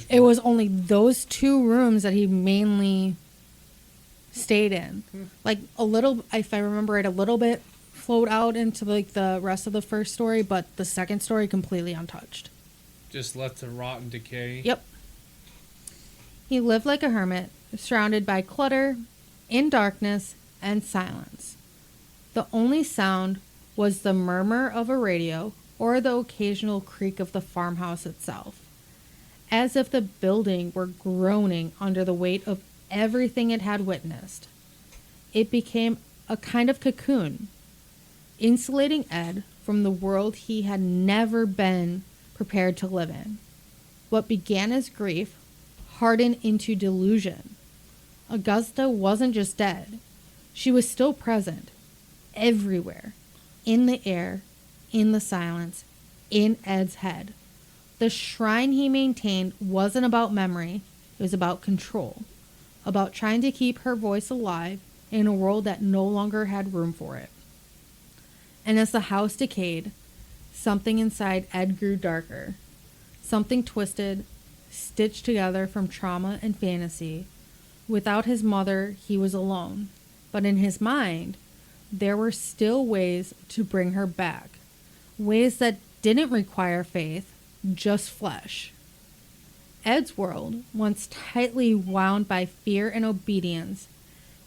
It was only those two rooms that he mainly stayed in. Like a little, if I remember it, a little bit flowed out into like the rest of the first story, but the second story completely untouched. just left to rot and decay. Yep. He lived like a hermit, surrounded by clutter, in darkness, and silence. The only sound was the murmur of a radio or the occasional creak of the farmhouse itself, as if the building were groaning under the weight of everything it had witnessed. It became a kind of cocoon, insulating Ed from the world he had never been prepared to live in. What began as grief hardened into delusion. Augusta wasn't just dead. She was still present, everywhere, in the air, in the silence, in Ed's head. The shrine he maintained wasn't about memory, it was about control, about trying to keep her voice alive in a world that no longer had room for it. And as the house decayed, something inside Ed grew darker. Something twisted, stitched together from trauma and fantasy. Without his mother, he was alone. But in his mind, there were still ways to bring her back. Ways that didn't require faith, just flesh. Ed's world, once tightly wound by fear and obedience,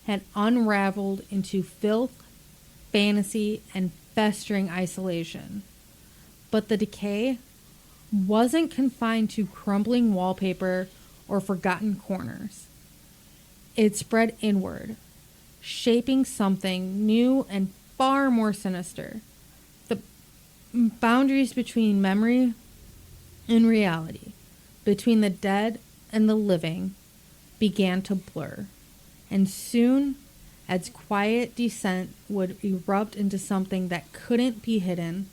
had unraveled into filth, fantasy, and festering isolation. But the decay wasn't confined to crumbling wallpaper or forgotten corners. It spread inward, shaping something new and far more sinister. The boundaries between memory and reality, between the dead and the living, began to blur. And soon, Ed's quiet descent would erupt into something that couldn't be hidden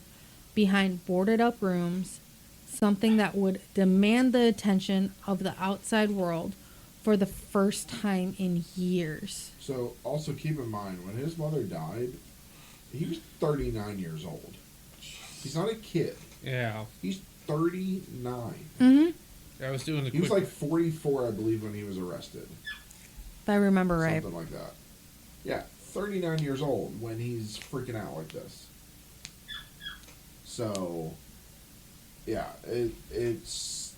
behind boarded up rooms, something that would demand the attention of the outside world for the first time in years. So, also keep in mind, when his mother died, he was 39 years old. He's not a kid. Yeah. He's 39. Mm-hmm. I was doing the He was like 44, I believe, when he was arrested. If I remember right. Something like that. Yeah, 39 years old when he's freaking out like this. So, yeah, it's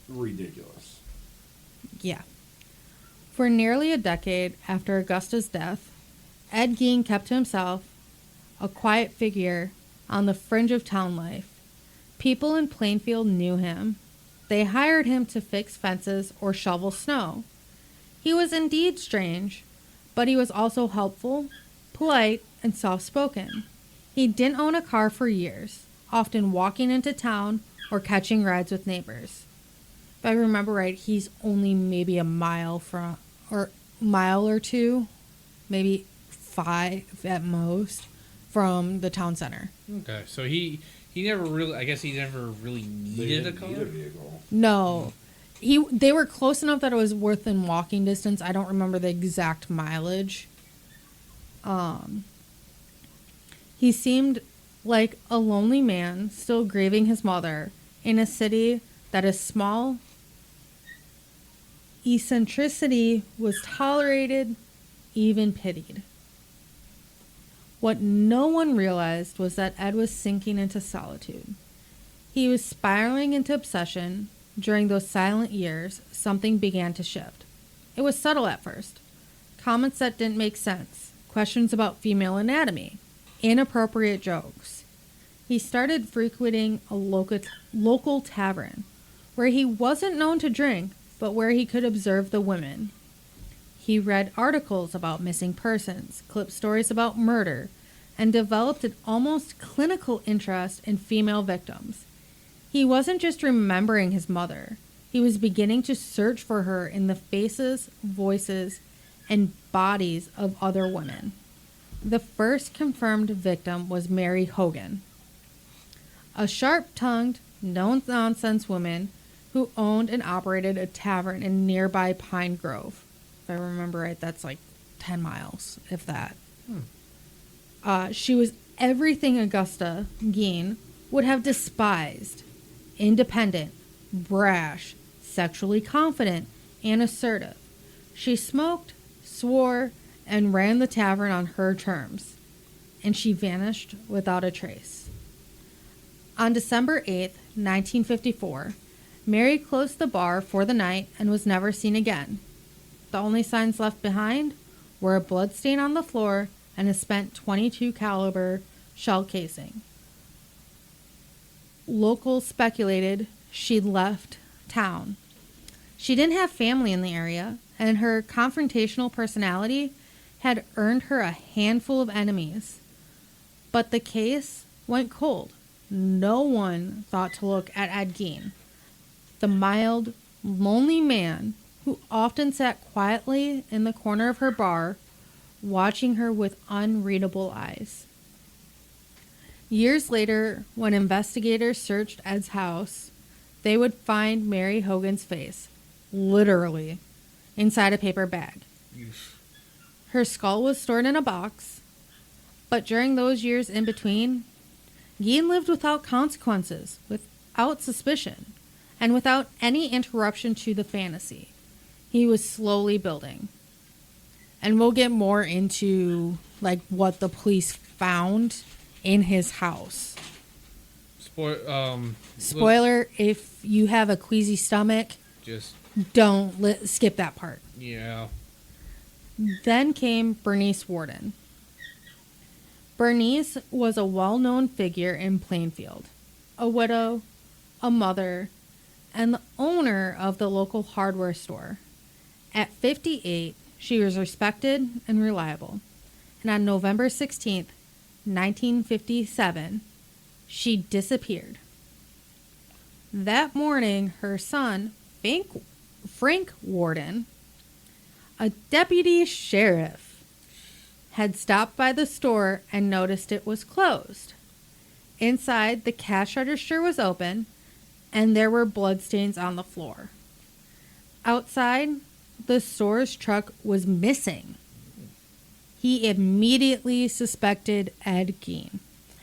ridiculous. Yeah. For nearly a decade after Augusta's death, Ed Gein kept to himself, a quiet figure on the fringe of town life. People in Plainfield knew him. They hired him to fix fences or shovel snow. He was indeed strange, but he was also helpful, polite, and soft-spoken. He didn't own a car for years, often walking into town or catching rides with neighbors. If I remember right, he's only maybe a mile or two, maybe 5 at most, from the town center. Okay, so he never really, I guess he never really needed a car? Need a vehicle. No. They were close enough that it was within walking distance. I don't remember the exact mileage. He seemed like a lonely man still grieving his mother in a city that is small. Eccentricity was tolerated, even pitied. What no one realized was that Ed was sinking into solitude. He was spiraling into obsession. During those silent years, something began to shift. It was subtle at first. Comments that didn't make sense, questions about female anatomy, inappropriate jokes. He started frequenting a local tavern, where he wasn't known to drink, but where he could observe the women. He read articles about missing persons, clipped stories about murder, and developed an almost clinical interest in female victims. He wasn't just remembering his mother. He was beginning to search for her in the faces, voices, and bodies of other women. The first confirmed victim was Mary Hogan, a sharp-tongued, no-nonsense woman who owned and operated a tavern in nearby Pine Grove. If I remember right, that's like 10 miles, if that. She was everything Augusta Gein would have despised. Independent, brash, sexually confident, and assertive. She smoked, swore, and ran the tavern on her terms. And she vanished without a trace. On December 8th, 1954, Mary closed the bar for the night and was never seen again. The only signs left behind were a bloodstain on the floor and a spent .22 caliber shell casing. Locals speculated she'd left town. She didn't have family in the area, and her confrontational personality had earned her a handful of enemies. But the case went cold. No one thought to look at Ed Gein, the mild, lonely man who often sat quietly in the corner of her bar, watching her with unreadable eyes. Years later, when investigators searched Ed's house, they would find Mary Hogan's face, literally, inside a paper bag. Her skull was stored in a box, but during those years in between, Gein lived without consequences, without suspicion, and without any interruption to the fantasy. He was slowly building. And we'll get more into like what the police found in his house. Spoiler, if you have a queasy stomach, just don't skip that part. Yeah. Then came Bernice Worden. Bernice was a well-known figure in Plainfield, a widow, a mother, and the owner of the local hardware store. At 58, she was respected and reliable. And on November 16th, 1957, she disappeared. That morning, her son, Frank Worden, a deputy sheriff, had stopped by the store and noticed it was closed. Inside, the cash register was open, and there were bloodstains on the floor. Outside, the store's truck was missing. He immediately suspected Ed Gein.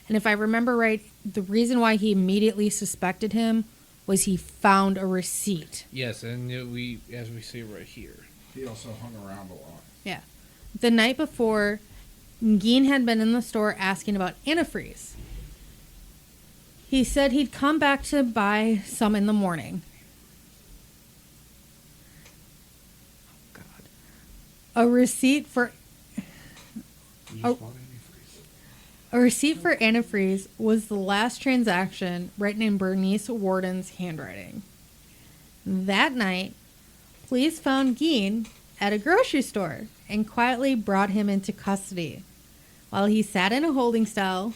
And if I remember right, the reason why he immediately suspected him was he found a receipt. Yes, and as we see right here. He also hung around a lot. Yeah. The night before, Gein had been in the store asking about antifreeze. He said he'd come back to buy some in the morning. Oh, God. A receipt for antifreeze was the last transaction written in Bernice Worden's handwriting. That night, police found Gein at a grocery store and quietly brought him into custody. While he sat in a holding cell,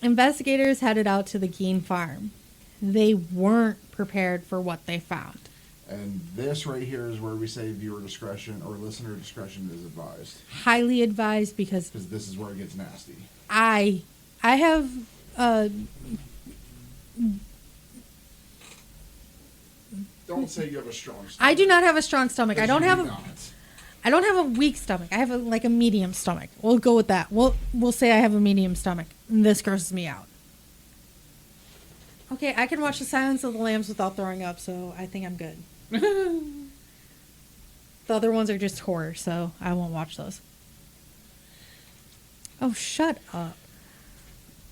investigators headed out to the Gein farm. They weren't prepared for what they found. And this right here is where we say viewer discretion or listener discretion is advised. Highly advised because this is where it gets nasty. I have Don't say you have a strong stomach. I do not have a strong stomach. I don't have not. I don't have a weak stomach. I have a medium stomach. We'll go with that. We'll say I have a medium stomach. And this grosses me out. Okay, I can watch The Silence of the Lambs without throwing up, so I think I'm good. The other ones are just horror, so I won't watch those. Oh, shut up.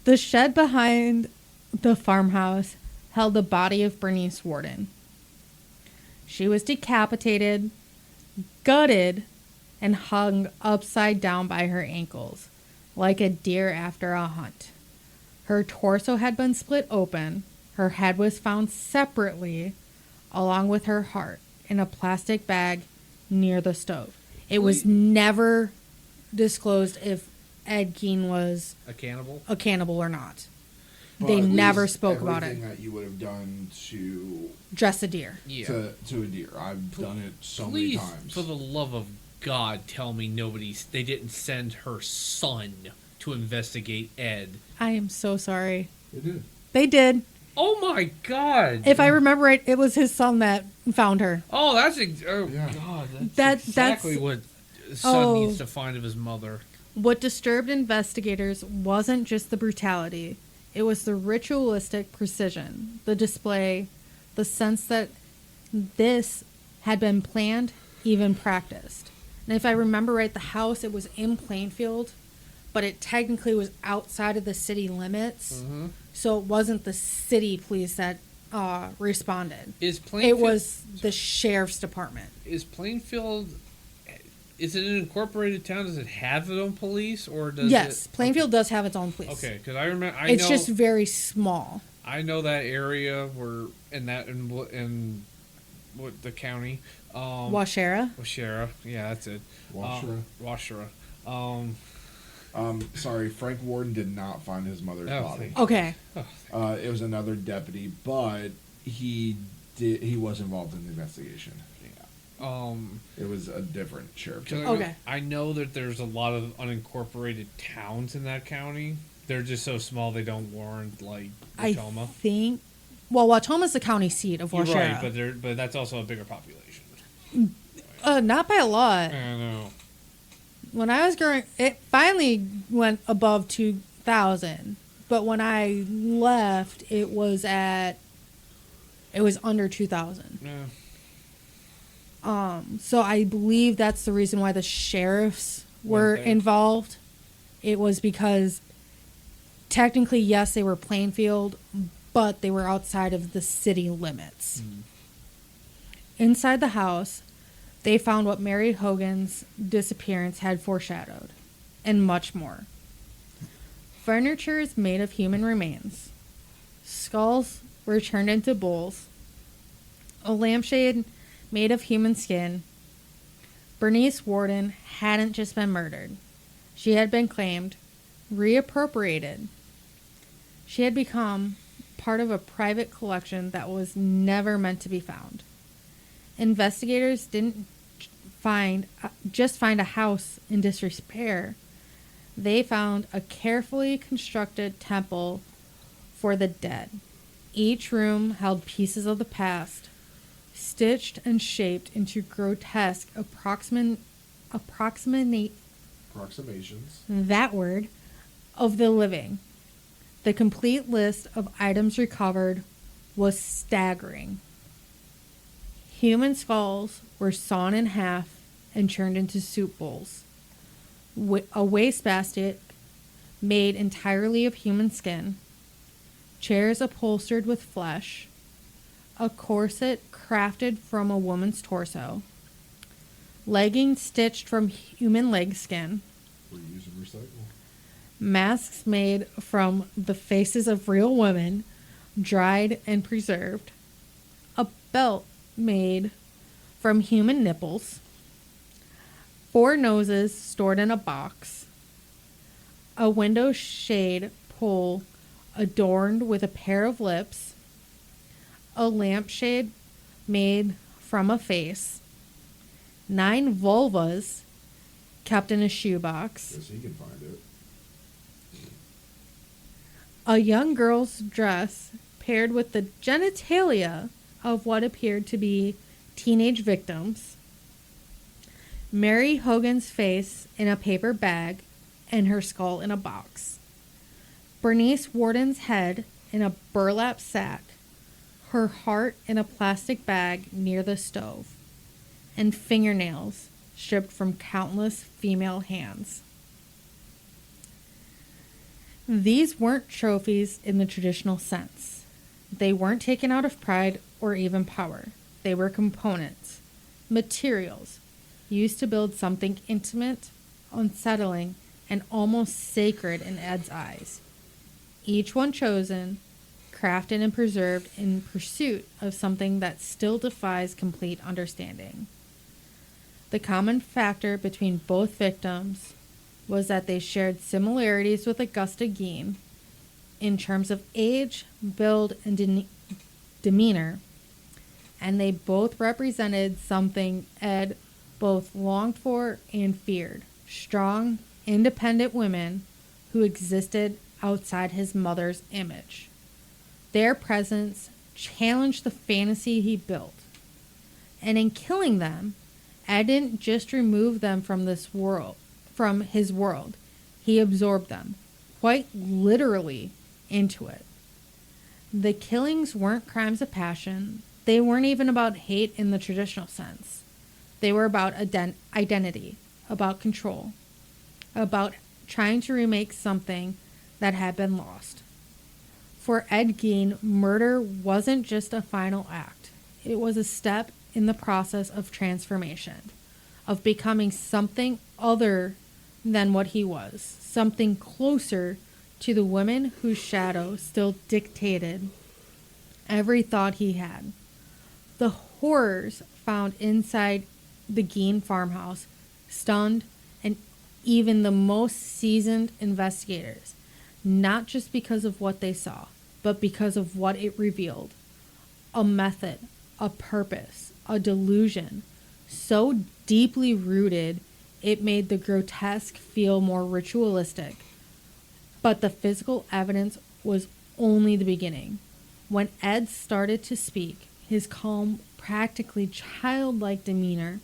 The shed behind the farmhouse held the body of Bernice Worden. She was decapitated, gutted, and hung upside down by her ankles, like a deer after a hunt. Her torso had been split open. Her head was found separately, along with her heart, in a plastic bag near the stove. It was never disclosed if Ed Gein was a cannibal or not. But they never spoke about it. Everything that you would have done to dress a deer. Yeah. To a deer. I've done it so many times. For the love of God, tell me they didn't send her son to investigate Ed. I am so sorry. They did. They did. Oh my God! If I remember right, it was his son that found her. Oh, God! That's exactly what a son needs to find of his mother. What disturbed investigators wasn't just the brutality; it was the ritualistic precision, the display, the sense that this had been planned, even practiced. And if I remember right, the house, it was in Plainfield, but it technically was outside of the city limits. Mm-hmm. So it wasn't the city police that responded. It was the sheriff's department. Is Plainfield... Is it an incorporated town? Does it have its own police, or does Yes, Plainfield does have its own police. Okay, because I remember. It's just very small. I know that area in what the county. Washera. Yeah, that's it. Washera. Sorry, Frank Worden did not find his mother's body. Okay. It was another deputy, but he was involved in the investigation. It was a different sheriff. 'Cause Okay. I know that there's a lot of unincorporated towns in that county. They're just so small they don't warrant like I Watoma. think. Well, Watoma's the county seat of You're Washera. right, but that's also a bigger population. Not by a lot. I know. When I was growing, it finally went above 2,000. But when I left, it was under 2,000. Yeah. So I believe that's the reason why the sheriffs were Weren't there. involved. It was because technically, yes, they were Plainfield, but they were outside of the city limits. Inside the house, they found what Mary Hogan's disappearance had foreshadowed, and much more. Furniture is made of human remains. Skulls were turned into bowls. A lampshade made of human skin. Bernice Warden hadn't just been murdered. She had been claimed, reappropriated. She had become part of a private collection that was never meant to be found. Investigators didn't just find a house in disrepair. They found a carefully constructed temple for the dead. Each room held pieces of the past, stitched and shaped into grotesque approximations, that word, of the living. The complete list of items recovered was staggering. Human skulls were sawn in half and turned into soup bowls. A wastebasket made entirely of human skin. Chairs upholstered with flesh. A corset crafted from a woman's torso. Leggings stitched from human leg skin. Reuse and recycle. Masks made from the faces of real women, dried and preserved. A belt made from human nipples. 4 noses stored in a box. A window shade pole adorned with a pair of lips. A lampshade made from a face. 9 vulvas kept in a shoebox. Guess he can find it. A young girl's dress paired with the genitalia of what appeared to be teenage victims. Mary Hogan's face in a paper bag and her skull in a box. Bernice Warden's head in a burlap sack, her heart in a plastic bag near the stove, and fingernails stripped from countless female hands. These weren't trophies in the traditional sense. They weren't taken out of pride or even power. They were components, materials, used to build something intimate, unsettling, and almost sacred in Ed's eyes. Each one chosen, crafted and preserved in pursuit of something that still defies complete understanding. The common factor between both victims was that they shared similarities with Augusta Gein in terms of age, build, and demeanor, and they both represented something Ed both longed for and feared: strong, independent women who existed outside his mother's image. Their presence challenged the fantasy he built. And in killing them, Ed didn't just remove them from his world. He absorbed them, quite literally, into it. The killings weren't crimes of passion. They weren't even about hate in the traditional sense. They were about identity, about control, about trying to remake something that had been lost. For Ed Gein, murder wasn't just a final act. It was a step in the process of transformation, of becoming something other than what he was, something closer to the woman whose shadow still dictated every thought he had. The horrors found inside the Gein farmhouse stunned and even the most seasoned investigators, not just because of what they saw, but because of what it revealed. A method, a purpose, a delusion so deeply rooted it made the grotesque feel more ritualistic. But the physical evidence was only the beginning. When Ed started to speak, his calm, practically childlike demeanor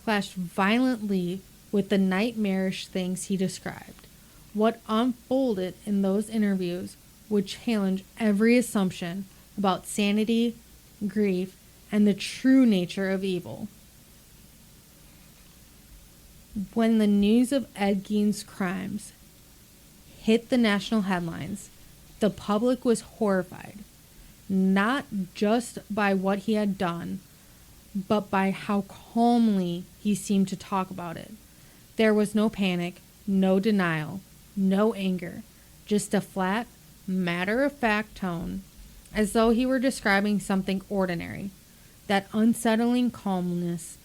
clashed violently with the nightmarish things he described. What unfolded in those interviews would challenge every assumption about sanity, grief, and the true nature of evil. When the news of Ed Gein's crimes hit the national headlines, the public was horrified, not just by what he had done, but by how calmly he seemed to talk about it. There was no panic, no denial, no anger, just a flat, matter-of-fact tone, as though he were describing something ordinary. That unsettling calmness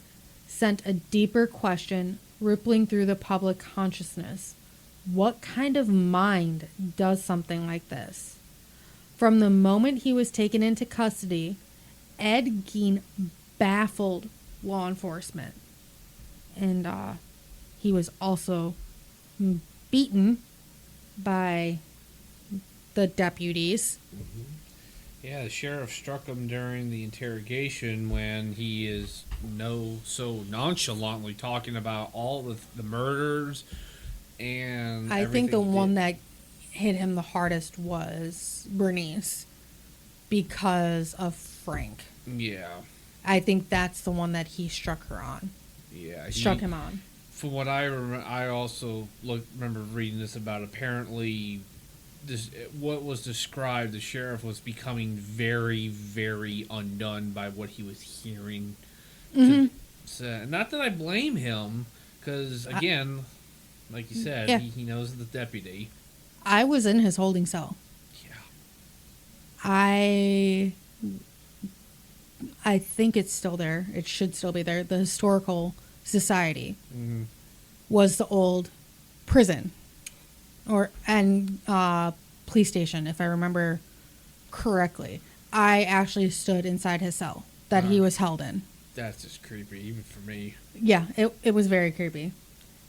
sent a deeper question rippling through the public consciousness. What kind of mind does something like this? From the moment he was taken into custody, Ed Gein baffled law enforcement. And he was also beaten by the deputies. Mm-hmm. Yeah, the sheriff struck him during the interrogation when he is so nonchalantly talking about all the murders and I think the one that hit him the hardest was Bernice because of Frank. Yeah. I think that's the one that he struck her on. Yeah. Struck him on. From what I remember, I also remember reading this about apparently what was described, the sheriff was becoming very, very undone by what he was hearing. Mm-hmm. Not that I blame him, because, again, like you said, yeah. he knows the deputy. I was in his holding cell. Yeah. I think it's still there. It should still be there. The Historical Society was the old prison. And police station, if I remember correctly. I actually stood inside his cell that he was held in. That's just creepy, even for me. Yeah, it was very creepy.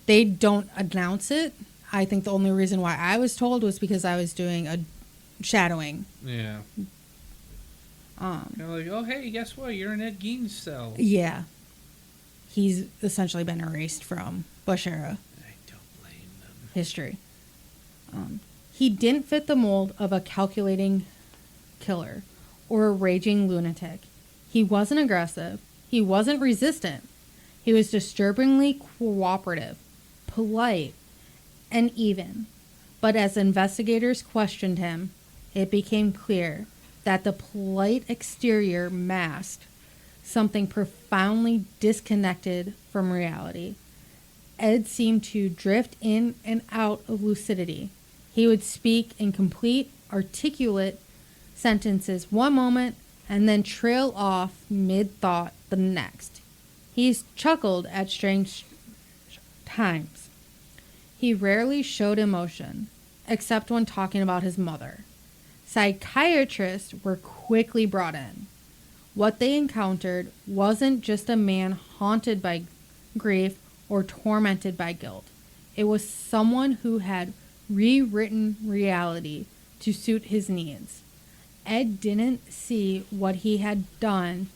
They don't announce it. I think the only reason why I was told was because I was doing a shadowing. Yeah. Kind of like, oh, hey, guess what? You're in Ed Gein's cell. Yeah. He's essentially been erased from Bush era I don't blame them. history. He didn't fit the mold of a calculating killer or a raging lunatic. He wasn't aggressive. He wasn't resistant. He was disturbingly cooperative, polite, and even. But as investigators questioned him, it became clear that the polite exterior masked something profoundly disconnected from reality. Ed seemed to drift in and out of lucidity. He would speak in complete, articulate sentences one moment and then trail off mid-thought the next. He chuckled at strange times. He rarely showed emotion, except when talking about his mother. Psychiatrists were quickly brought in. What they encountered wasn't just a man haunted by grief or tormented by guilt. It was someone who had rewritten reality to suit his needs. Ed didn't see what he had done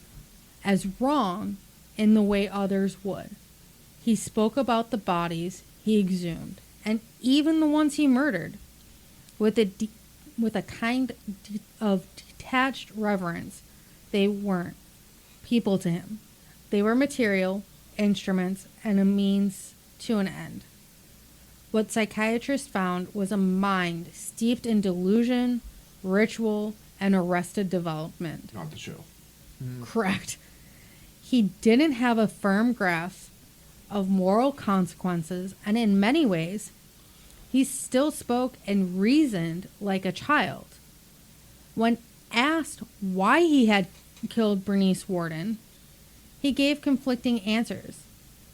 as wrong in the way others would. He spoke about the bodies he exhumed, and even the ones he murdered, with a kind of detached reverence. They weren't people to him. They were material, instruments, and a means to an end. What psychiatrists found was a mind steeped in delusion, ritual, and arrested development. Not the show. Correct. He didn't have a firm grasp of moral consequences, and in many ways, he still spoke and reasoned like a child. When asked why he had killed Bernice Warden, he gave conflicting answers.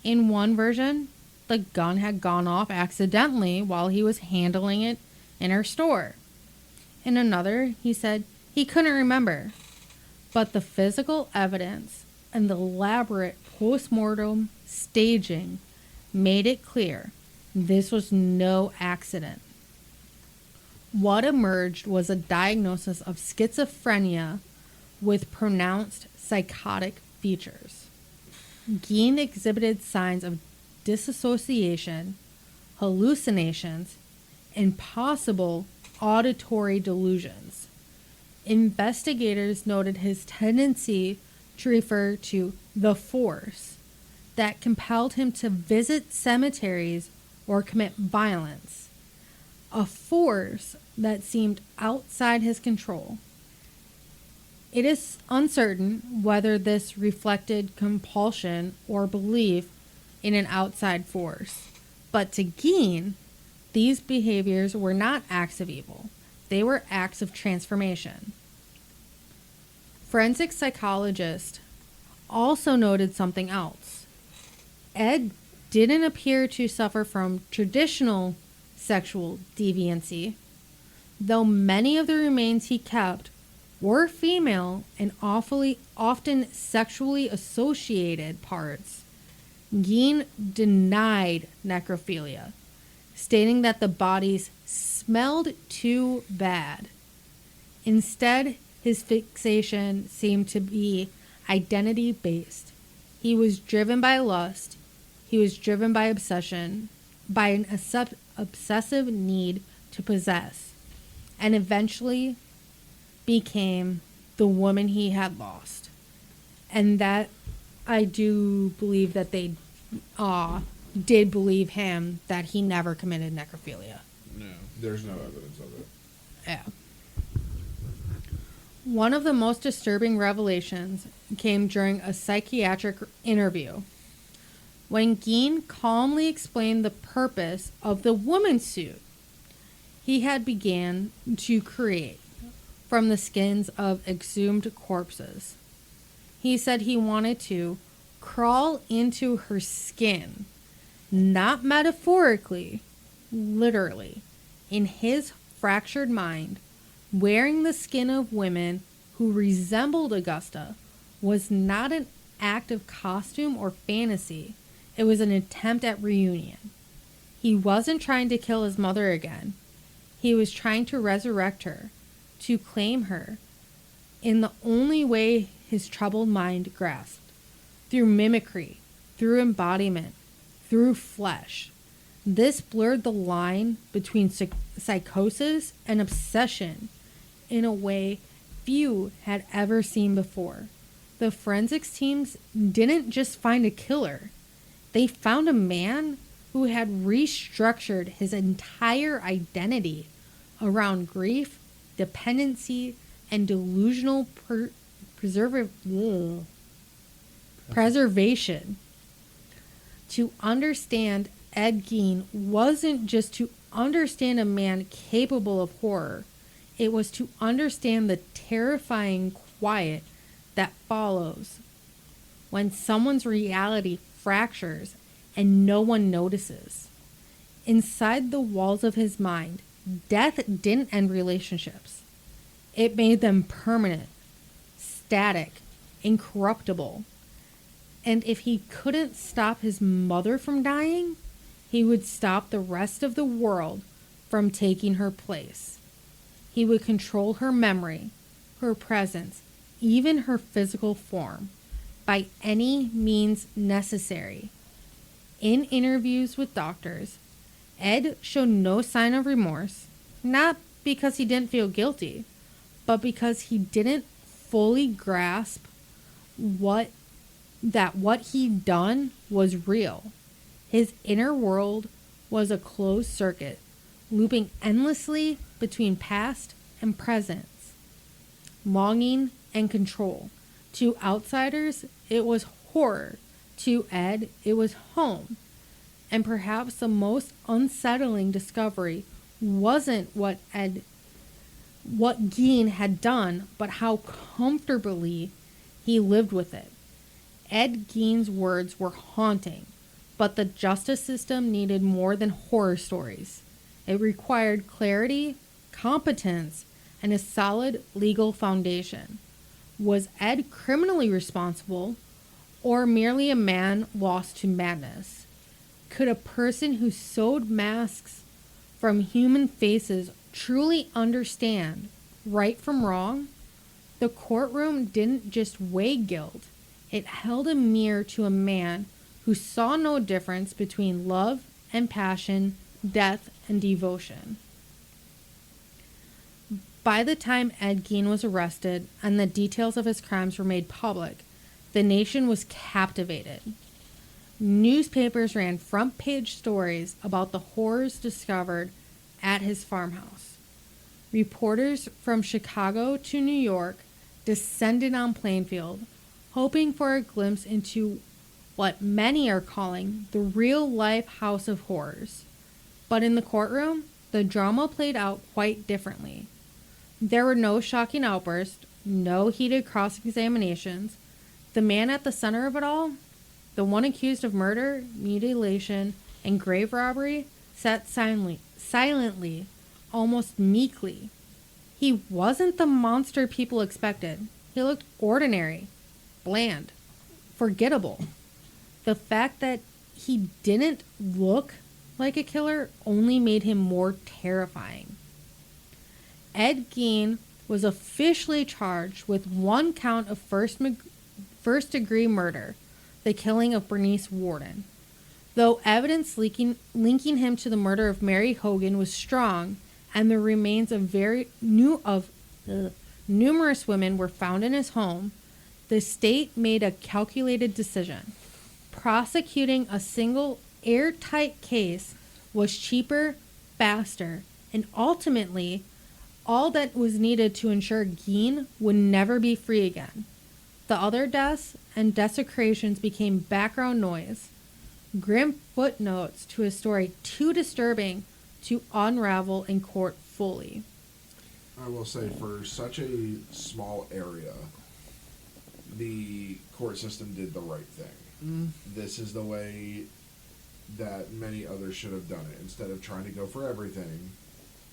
In one version, the gun had gone off accidentally while he was handling it in her store. In another, he said he couldn't remember. But the physical evidence and the elaborate post-mortem staging made it clear this was no accident. What emerged was a diagnosis of schizophrenia with pronounced psychotic features. Gein exhibited signs of disassociation, hallucinations, and possible auditory delusions. Investigators noted his tendency to refer to the force that compelled him to visit cemeteries or commit violence, a force that seemed outside his control. It is uncertain whether this reflected compulsion or belief in an outside force, but to Gein, these behaviors were not acts of evil. They were acts of transformation. Forensic psychologists also noted something else. Ed didn't appear to suffer from traditional sexual deviancy, though many of the remains he kept were female and often sexually associated parts. Gein denied necrophilia, stating that the bodies smelled too bad. Instead, his fixation seemed to be identity-based. He was driven by lust. He was driven by obsession, by an obsessive need to possess, and eventually became the woman he had lost. And that I do believe that they did believe him that he never committed necrophilia. No. There's no evidence of it. Yeah. One of the most disturbing revelations came during a psychiatric interview, when Gein calmly explained the purpose of the woman's suit he had began to create from the skins of exhumed corpses. He said he wanted to crawl into her skin, not metaphorically, literally. In his fractured mind, wearing the skin of women who resembled Augusta was not an act of costume or fantasy. It was an attempt at reunion. He wasn't trying to kill his mother again. He was trying to resurrect her, to claim her, in the only way his troubled mind grasped, through mimicry, through embodiment, through flesh. This blurred the line between psychosis and obsession in a way few had ever seen before. The forensics teams didn't just find a killer. They found a man who had restructured his entire identity around grief, dependency, and delusional preservation. To understand Ed Gein wasn't just to understand a man capable of horror. It was to understand the terrifying quiet that follows when someone's reality fractures and no one notices. Inside the walls of his mind, death didn't end relationships. It made them permanent, static, incorruptible. And if he couldn't stop his mother from dying, he would stop the rest of the world from taking her place. He would control her memory, her presence, even her physical form, by any means necessary. In interviews with doctors, Ed showed no sign of remorse, not because he didn't feel guilty, but because he didn't fully grasp what he'd done was real. His inner world was a closed circuit, looping endlessly between past and presence, longing and control. To outsiders, it was horror. To Ed, it was home. And perhaps the most unsettling discovery wasn't what Gein had done, but how comfortably he lived with it. Ed Gein's words were haunting, but the justice system needed more than horror stories. It required clarity, competence, and a solid legal foundation. Was Ed criminally responsible, or merely a man lost to madness? Could a person who sewed masks from human faces truly understand right from wrong? The courtroom didn't just weigh guilt, it held a mirror to a man who saw no difference between love and passion, death and devotion. By the time Ed Gein was arrested and the details of his crimes were made public, the nation was captivated. Newspapers ran front-page stories about the horrors discovered at his farmhouse. Reporters from Chicago to New York descended on Plainfield, hoping for a glimpse into what many are calling the real-life House of Horrors. But in the courtroom, the drama played out quite differently. There were no shocking outbursts, no heated cross-examinations. The man at the center of it all, the one accused of murder, mutilation, and grave robbery, sat silently, almost meekly. He wasn't the monster people expected. He looked ordinary, bland, forgettable. The fact that he didn't look like a killer only made him more terrifying. Ed Gein was officially charged with one count of first-degree murder, the killing of Bernice Worden. Though evidence linking him to the murder of Mary Hogan was strong, and the remains of numerous women were found in his home, the state made a calculated decision. Prosecuting a single airtight case was cheaper, faster, and ultimately all that was needed to ensure Gein would never be free again. The other deaths and desecrations became background noise, grim footnotes to a story too disturbing to unravel in court fully. I will say, for such a small area, the court system did the right thing. This is the way that many others should have done it. Instead of trying to go for everything,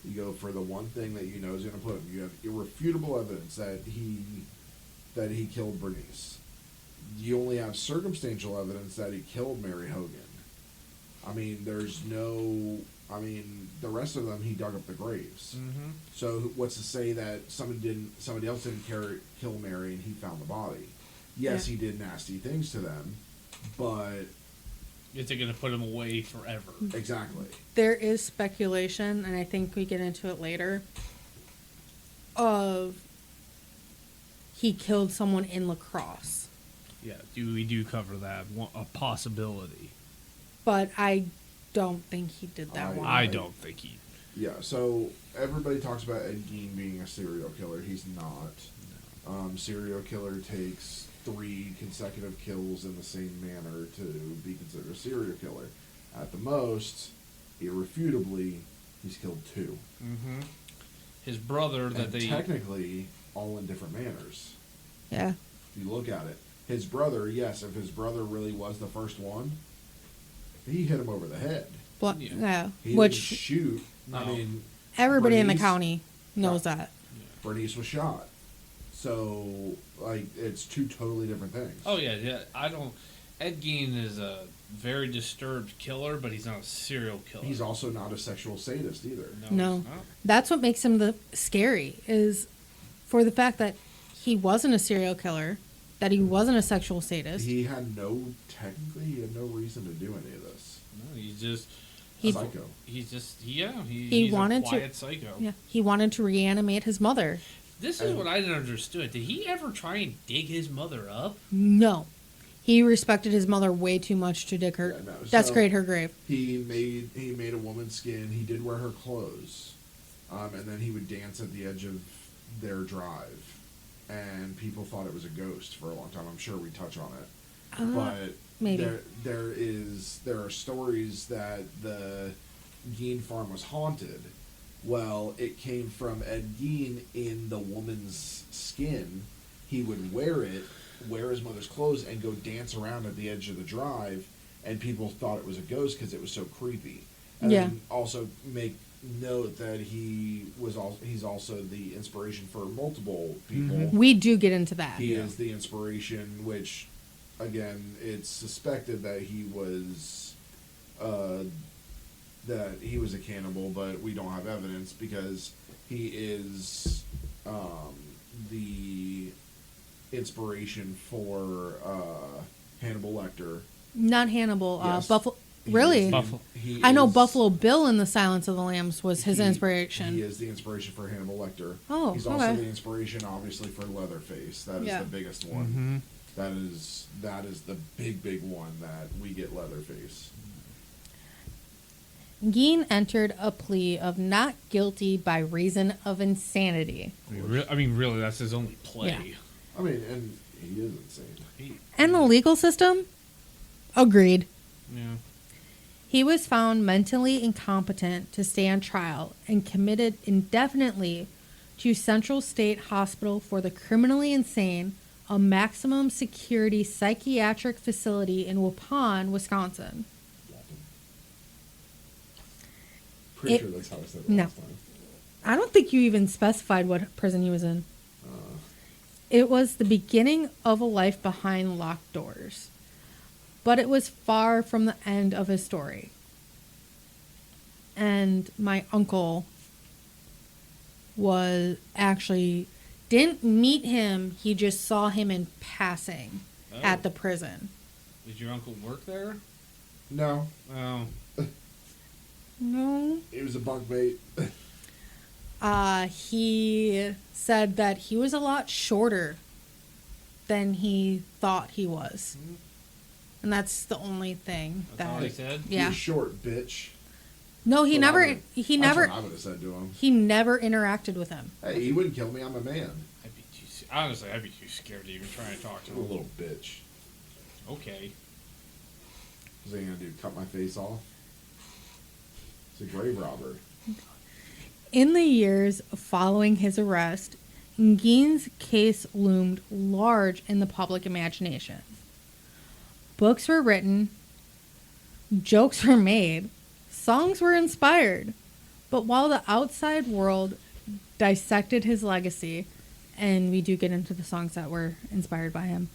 you go for the one thing that you know is going to put him. You have irrefutable evidence that he killed Bernice. You only have circumstantial evidence that he killed Mary Hogan. I mean, the rest of them, he dug up the graves. Mm-hmm. So what's to say that somebody else didn't kill Mary and he found the body? Yes, yeah. He did nasty things to them, but is it going to put him away forever? Exactly. There is speculation, and I think we get into it later, of he killed someone in lacrosse. Yeah, we do cover that, a possibility. But I don't think he did that one. I don't think he... Yeah, so everybody talks about Ed Gein being a serial killer. He's not. No. Serial killer takes 3 consecutive kills in the same manner to be considered a serial killer. At the most, irrefutably, he's killed 2. Mm-hmm. His brother technically, all in different manners. Yeah. If you look at it. His brother, yes, if his brother really was the first one, he hit him over the head. Yeah. He didn't shoot. No. I mean, everybody in the county knows that. Bernice was shot. So, it's 2 totally different things. Oh, yeah. Ed Gein is a very disturbed killer, but he's not a serial killer. He's also not a sexual sadist either. No. That's what makes him scary, is for the fact that he wasn't a serial killer, that he wasn't a sexual sadist. He had no reason to do any of this. No, he's just... psycho. He's just, he's a quiet psycho. Yeah, he wanted to reanimate his mother. This is what I didn't understand. Did he ever try and dig his mother up? No. He respected his mother way too much to dig her, desecrate her grave. He made a woman's skin. He did wear her clothes. And then he would dance at the edge of their drive. And people thought it was a ghost for a long time. I'm sure we touch on it. But maybe. There are stories that the Gein farm was haunted. Well, it came from Ed Gein in the woman's skin. He would wear his mother's clothes, and go dance around at the edge of the drive, and people thought it was a ghost because it was so creepy. And then also make note that he's also the inspiration for multiple people. Mm-hmm. We do get into that. He is the inspiration, which again, it's suspected that he was a cannibal, but we don't have evidence because he is the inspiration for Hannibal Lecter. Not Hannibal. Yes. Buffalo. He Really? is the- Buffalo. he I know is- Buffalo Bill in The Silence of the Lambs was his inspiration. He is the inspiration for Hannibal Lecter. Oh, he's also okay. the inspiration, obviously, for Leatherface. That is Yeah. the biggest one. That is the big one that we get Leatherface. Gein entered a plea of not guilty by reason of insanity. I mean, really, that's his only play. Yeah. I mean, and he is insane. And the legal system? Agreed. Yeah. He was found mentally incompetent to stand trial and committed indefinitely to Central State Hospital for the Criminally Insane, a maximum security psychiatric facility in Waupun, Wisconsin. Pretty sure that's how I said it No. last time. I don't think you even specified what prison he was in. It was the beginning of a life behind locked doors. But it was far from the end of his story. And my uncle didn't meet him, he just saw him in passing at the prison. Did your uncle work there? No, Oh. No. it was a bunkmate. He said that he was a lot shorter than he thought he was. And that's the only thing That's all he said? Yeah. You're short, bitch. No, he That's what never he That's never what I would have said to him. he never interacted with him. Hey, he wouldn't kill me. I'm a man. Honestly, I'd be too scared to even try and talk to A him. little bitch. Okay. What's he gonna do? Cut my face off? He's a grave robber. In the years following his arrest, Gein's case loomed large in the public imagination. Books were written, jokes were made, songs were inspired. But while the outside world dissected his legacy, and we do get into the songs that were inspired by him,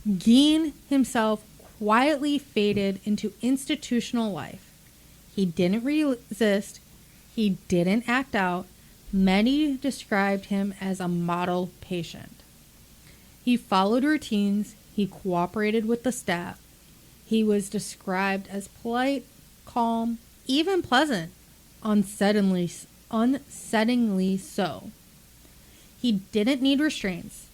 Gein himself quietly faded into institutional life. He didn't resist. He didn't act out. Many described him as a model patient. He followed routines. He cooperated with the staff. He was described as polite, calm, even pleasant, unsettlingly so. He didn't need restraints.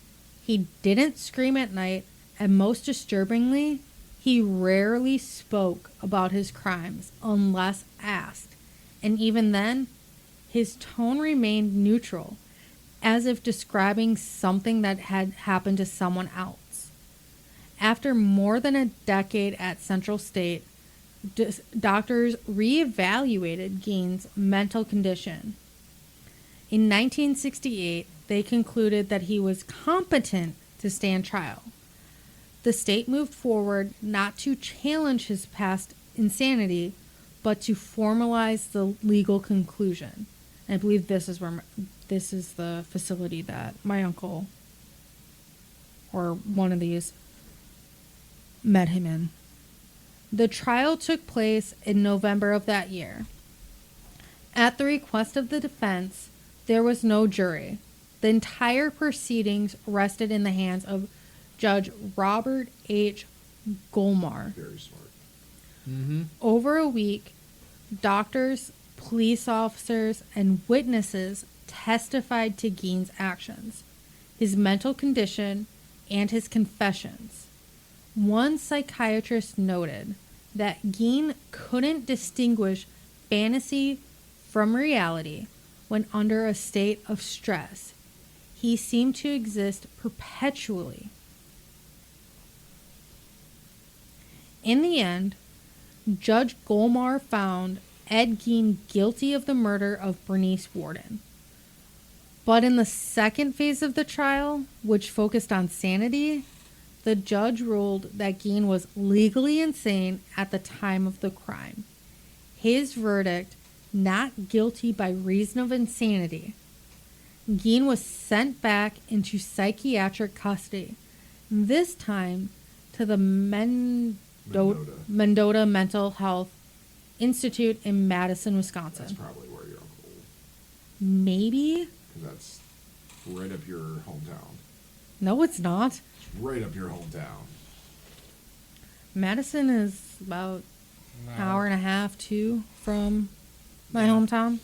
He didn't scream at night, and most disturbingly, he rarely spoke about his crimes unless asked. And even then, his tone remained neutral, as if describing something that had happened to someone else. After more than a decade at Central State, doctors reevaluated Gein's mental condition. In 1968, they concluded that he was competent to stand trial. The state moved forward not to challenge his past insanity, but to formalize the legal conclusion. And I believe this is the facility that my uncle, or one of these, met him in. The trial took place in November of that year. At the request of the defense, there was no jury. The entire proceedings rested in the hands of Judge Robert H. Golmar. Very smart. Mm-hmm. Over a week, doctors, police officers, and witnesses testified to Gein's actions, his mental condition, and his confessions. One psychiatrist noted that Gein couldn't distinguish fantasy from reality when under a state of stress. He seemed to exist perpetually. In the end, Judge Golmar found Ed Gein guilty of the murder of Bernice Warden. But in the second phase of the trial, which focused on sanity, the judge ruled that Gein was legally insane at the time of the crime. His verdict, not guilty by reason of insanity. Gein was sent back into psychiatric custody. This time, to the Mendota. Mendota Mental Health Institute in Madison, That's Wisconsin. probably where you're uncle. Maybe? 'Cause that's right up your hometown. No, it's not. It's right up your hometown. Madison is about No. an hour and a half, 2 from my Yeah. hometown,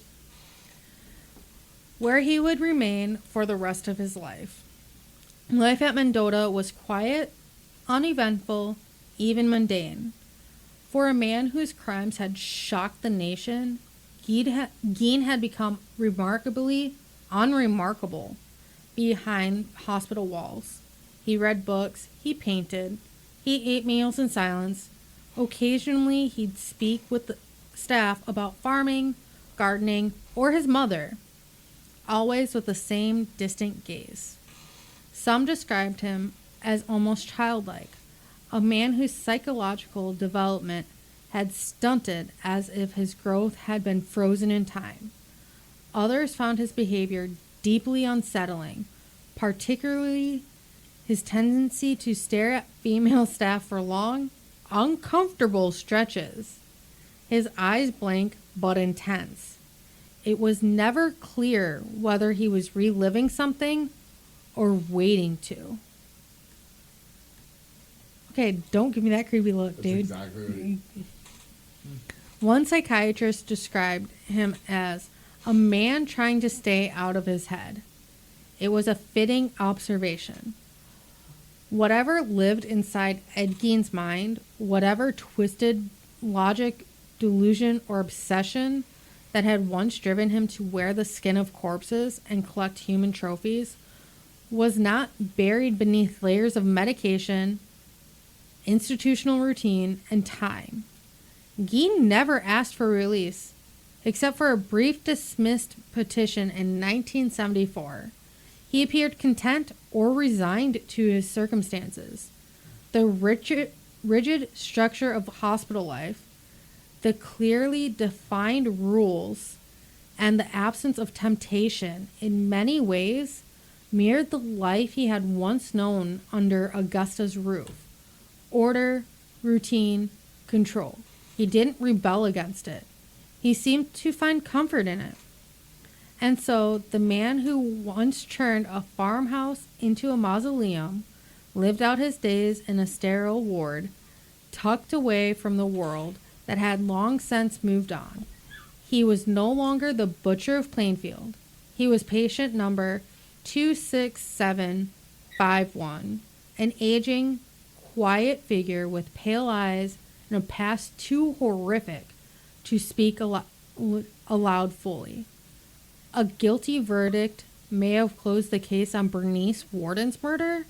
where he would remain for the rest of his life. Life at Mendota was quiet, uneventful, even mundane. For a man whose crimes had shocked the nation, Gein had become remarkably unremarkable behind hospital walls. He read books, he painted, he ate meals in silence. Occasionally, he'd speak with the staff about farming, gardening, or his mother, always with the same distant gaze. Some described him as almost childlike, a man whose psychological development had stunted as if his growth had been frozen in time. Others found his behavior deeply unsettling, particularly his tendency to stare at female staff for long, uncomfortable stretches. His eyes blank but intense. It was never clear whether he was reliving something or waiting to. Okay, don't give me that creepy look, That's dude. exactly right. One psychiatrist described him as a man trying to stay out of his head. It was a fitting observation. Whatever lived inside Ed Gein's mind, whatever twisted logic, delusion, or obsession that had once driven him to wear the skin of corpses and collect human trophies, was not buried beneath layers of medication, institutional routine, and time. Gein never asked for release, except for a brief dismissed petition in 1974. He appeared content or resigned to his circumstances. The rigid structure of hospital life, the clearly defined rules, and the absence of temptation in many ways mirrored the life he had once known under Augusta's roof. Order, routine, control. He didn't rebel against it. He seemed to find comfort in it. And so the man who once turned a farmhouse into a mausoleum lived out his days in a sterile ward, tucked away from the world that had long since moved on. He was no longer the Butcher of Plainfield. He was patient number 26751, an aging, quiet figure with pale eyes and a past too horrific to speak aloud fully. A guilty verdict may have closed the case on Bernice Warden's murder,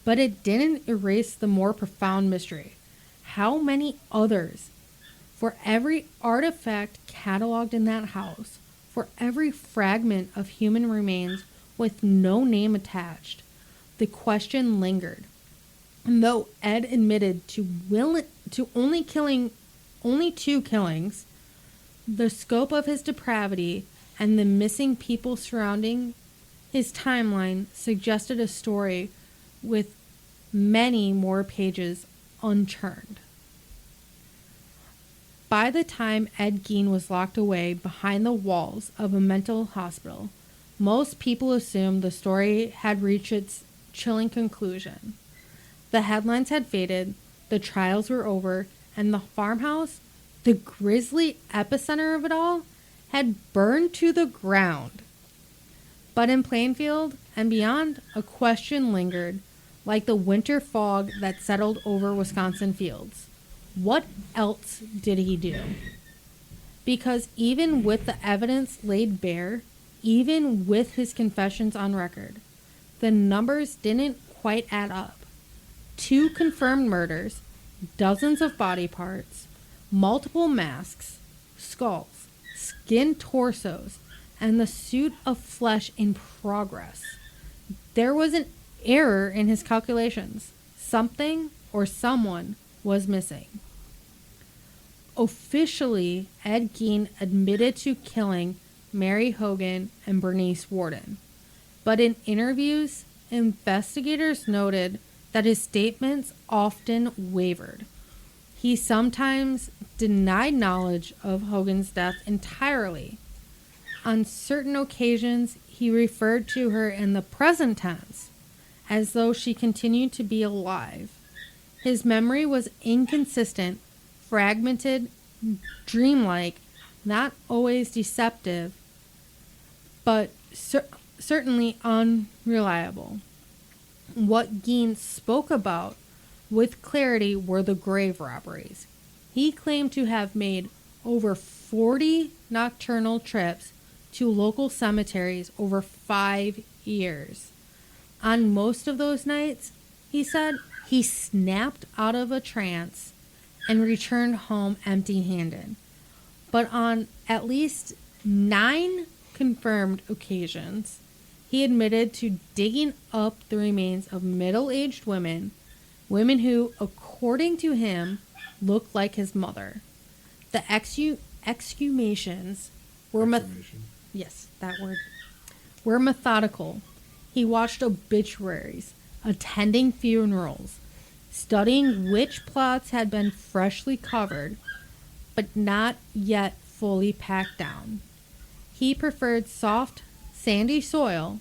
but it didn't erase the more profound mystery. How many others? For every artifact cataloged in that house, for every fragment of human remains with no name attached, the question lingered. And though Ed admitted to only 2 killings, the scope of his depravity and the missing people surrounding his timeline suggested a story with many more pages unturned. By the time Ed Gein was locked away behind the walls of a mental hospital, most people assumed the story had reached its chilling conclusion. The headlines had faded, the trials were over, and the farmhouse, the grisly epicenter of it all, had burned to the ground. But in Plainfield and beyond, a question lingered, like the winter fog that settled over Wisconsin fields. What else did he do? Because even with the evidence laid bare, even with his confessions on record, the numbers didn't quite add up. 2 confirmed murders, dozens of body parts, multiple masks, skulls, skinned torsos, and the suit of flesh in progress. There was an error in his calculations. Something or someone was missing. Officially, Ed Gein admitted to killing Mary Hogan and Bernice Warden. But in interviews, investigators noted that his statements often wavered. He sometimes denied knowledge of Hogan's death entirely. On certain occasions, he referred to her in the present tense, as though she continued to be alive. His memory was inconsistent, fragmented, dreamlike, not always deceptive, but certainly unreliable. What Gein spoke about with clarity were the grave robberies. He claimed to have made over 40 nocturnal trips to local cemeteries over 5 years. On most of those nights, he said, he snapped out of a trance and returned home empty-handed. But on at least 9 confirmed occasions, he admitted to digging up the remains of middle-aged women who, according to him, looked like his mother. The exhumations were were methodical. He watched obituaries, attending funerals, studying which plots had been freshly covered, but not yet fully packed down. He preferred soft, sandy soil.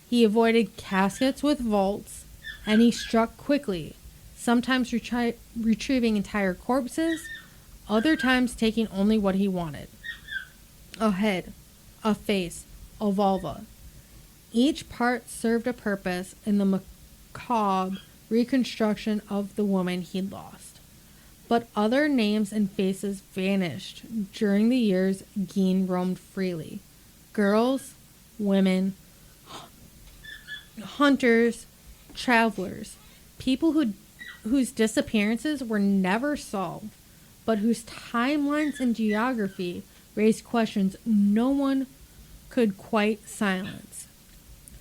He avoided caskets with vaults, and he struck quickly, sometimes retrieving entire corpses, other times taking only what he wanted. A head, a face, a vulva. Each part served a purpose in the macabre reconstruction of the woman he'd lost. But other names and faces vanished during the years Gein roamed freely. Girls, women, hunters, travelers, people whose disappearances were never solved, but whose timelines and geography raised questions no one could quite silence.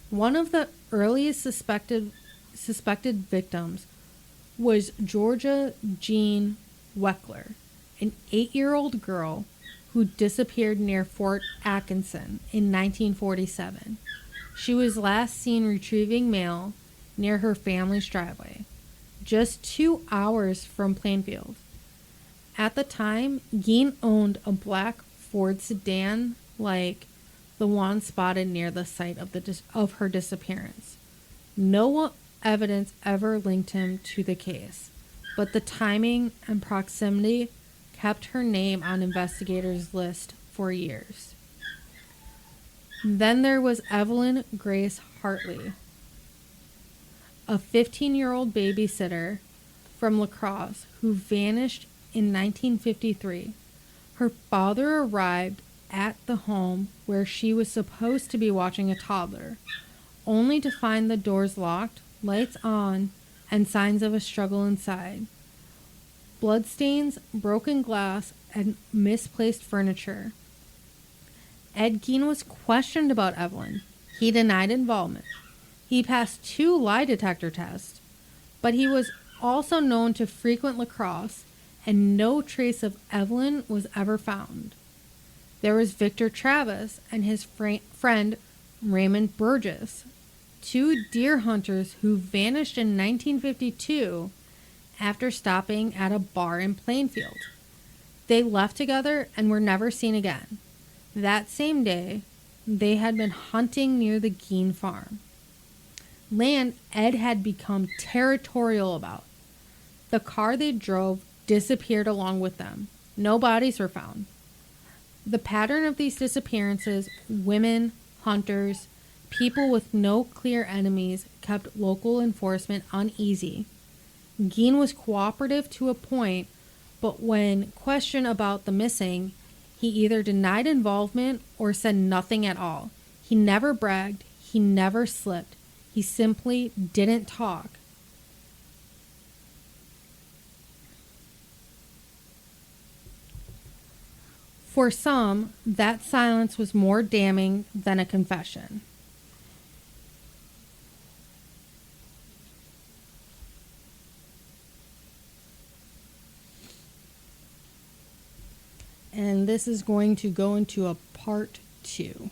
One of the earliest suspected victims was Georgia Jean Weckler, an 8-year-old girl who disappeared near Fort Atkinson in 1947. She was last seen retrieving mail near her family's driveway, just 2 hours from Plainfield. At the time, Gein owned a black Ford sedan like the one spotted near the site of her disappearance. No evidence ever linked him to the case, but the timing and proximity kept her name on investigators' list for years. Then there was Evelyn Grace Hartley, a 15-year-old babysitter from La Crosse who vanished in 1953. Her father arrived at the home where she was supposed to be watching a toddler, only to find the doors locked, lights on, and signs of a struggle inside. Bloodstains, broken glass, and misplaced furniture. Ed Gein was questioned about Evelyn. He denied involvement. He passed 2 lie detector tests, but he was also known to frequent La Crosse, and no trace of Evelyn was ever found. There was Victor Travis and his friend Raymond Burgess, 2 deer hunters who vanished in 1952 after stopping at a bar in Plainfield. They left together and were never seen again. That same day, they had been hunting near the Gein farm, land Ed had become territorial about. The car they drove disappeared along with them. No bodies were found. The pattern of these disappearances, women, hunters, people with no clear enemies, kept local enforcement uneasy. Gein was cooperative to a point, but when questioned about the missing, he either denied involvement or said nothing at all. He never bragged. He never slipped. He simply didn't talk. For some, that silence was more damning than a confession. And this is going to go into a part 2.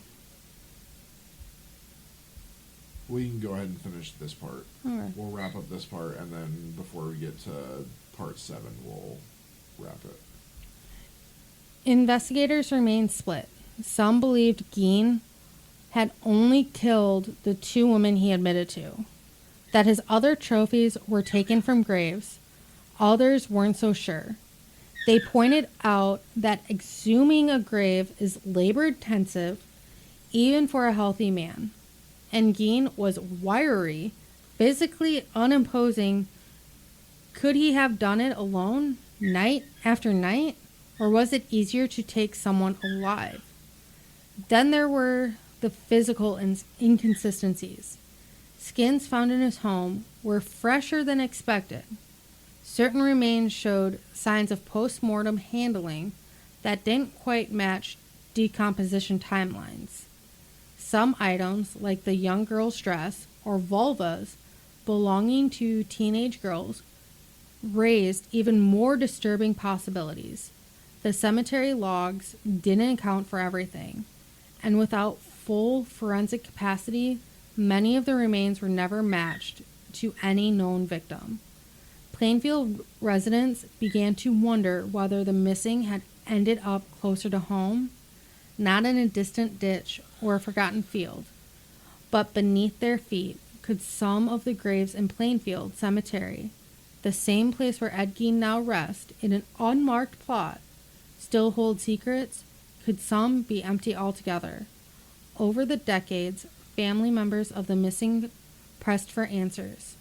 We can go ahead and finish this part. Okay. We'll wrap up this part, and then before we get to part 7, we'll wrap it. Investigators remained split. Some believed Gein had only killed the 2 women he admitted to, that his other trophies were taken from graves. Others weren't so sure. They pointed out that exhuming a grave is labor-intensive, even for a healthy man. And Gein was wiry, physically unimposing. Could he have done it alone, night after night? Or was it easier to take someone alive? Then there were the physical inconsistencies. Skins found in his home were fresher than expected. Certain remains showed signs of post-mortem handling that didn't quite match decomposition timelines. Some items, like the young girl's dress or vulvas belonging to teenage girls, raised even more disturbing possibilities. The cemetery logs didn't account for everything, and without full forensic capacity, many of the remains were never matched to any known victim. Plainfield residents began to wonder whether the missing had ended up closer to home, not in a distant ditch or a forgotten field, but beneath their feet. Could some of the graves in Plainfield Cemetery, the same place where Ed Gein now rests in an unmarked plot, still hold secrets? Could some be empty altogether? Over the decades, family members of the missing pressed for answers,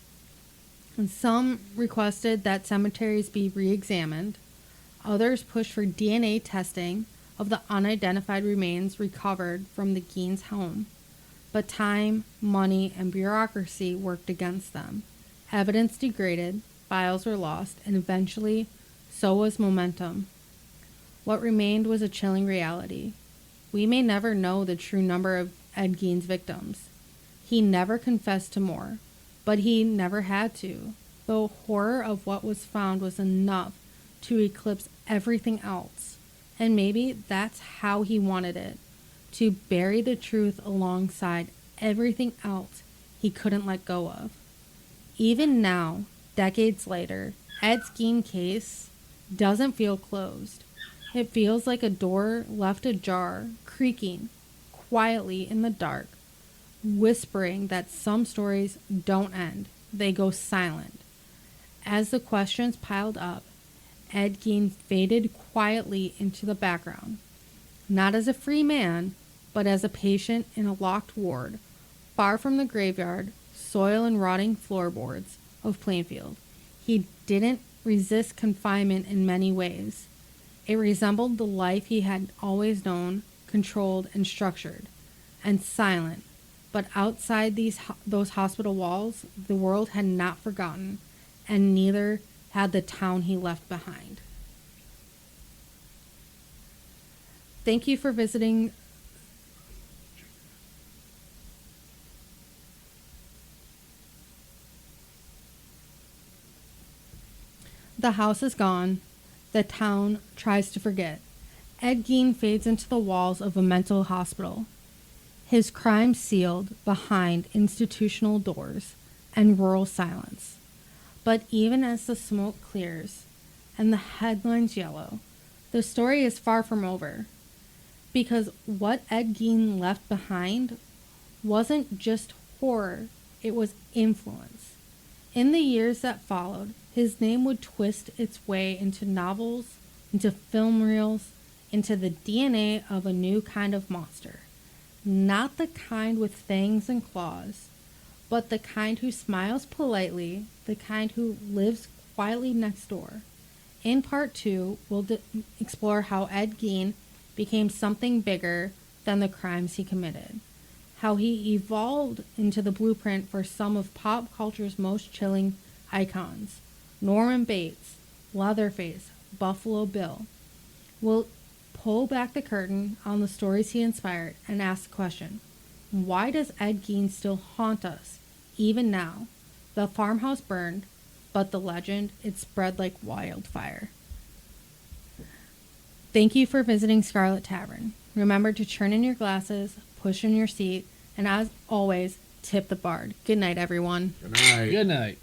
and some requested that cemeteries be re-examined. Others pushed for DNA testing of the unidentified remains recovered from the Gein's home. But time, money, and bureaucracy worked against them. Evidence degraded, files were lost, and eventually, so was momentum. What remained was a chilling reality. We may never know the true number of Ed Gein's victims. He never confessed to more, but he never had to. The horror of what was found was enough to eclipse everything else. And maybe that's how he wanted it, to bury the truth alongside everything else he couldn't let go of. Even now, decades later, Ed Gein's case doesn't feel closed. It feels like a door left ajar, creaking quietly in the dark, whispering that some stories don't end, they go silent. As the questions piled up, Ed Gein faded quietly into the background, not as a free man, but as a patient in a locked ward, far from the graveyard, soil and rotting floorboards of Plainfield. He didn't resist confinement in many ways. It resembled the life he had always known, controlled and structured, and silent. But outside those hospital walls, the world had not forgotten, and neither had the town he left behind. Thank you for visiting. The house is gone. The town tries to forget. Ed Gein fades into the walls of a mental hospital, his crime sealed behind institutional doors and rural silence. But even as the smoke clears and the headlines yellow, the story is far from over. Because what Ed Gein left behind wasn't just horror, it was influence. In the years that followed, his name would twist its way into novels, into film reels, into the DNA of a new kind of monster. Not the kind with fangs and claws, but the kind who smiles politely, the kind who lives quietly next door. In part 2, we'll explore how Ed Gein became something bigger than the crimes he committed, how he evolved into the blueprint for some of pop culture's most chilling icons, Norman Bates, Leatherface, Buffalo Bill. We'll pull back the curtain on the stories he inspired and ask the question, why does Ed Gein still haunt us, even now? The farmhouse burned, but the legend, it spread like wildfire. Thank you for visiting Scarlet Tavern. Remember to turn in your glasses, push in your seat, and as always, Tip the Bard. Good night, everyone. Good night. Good night.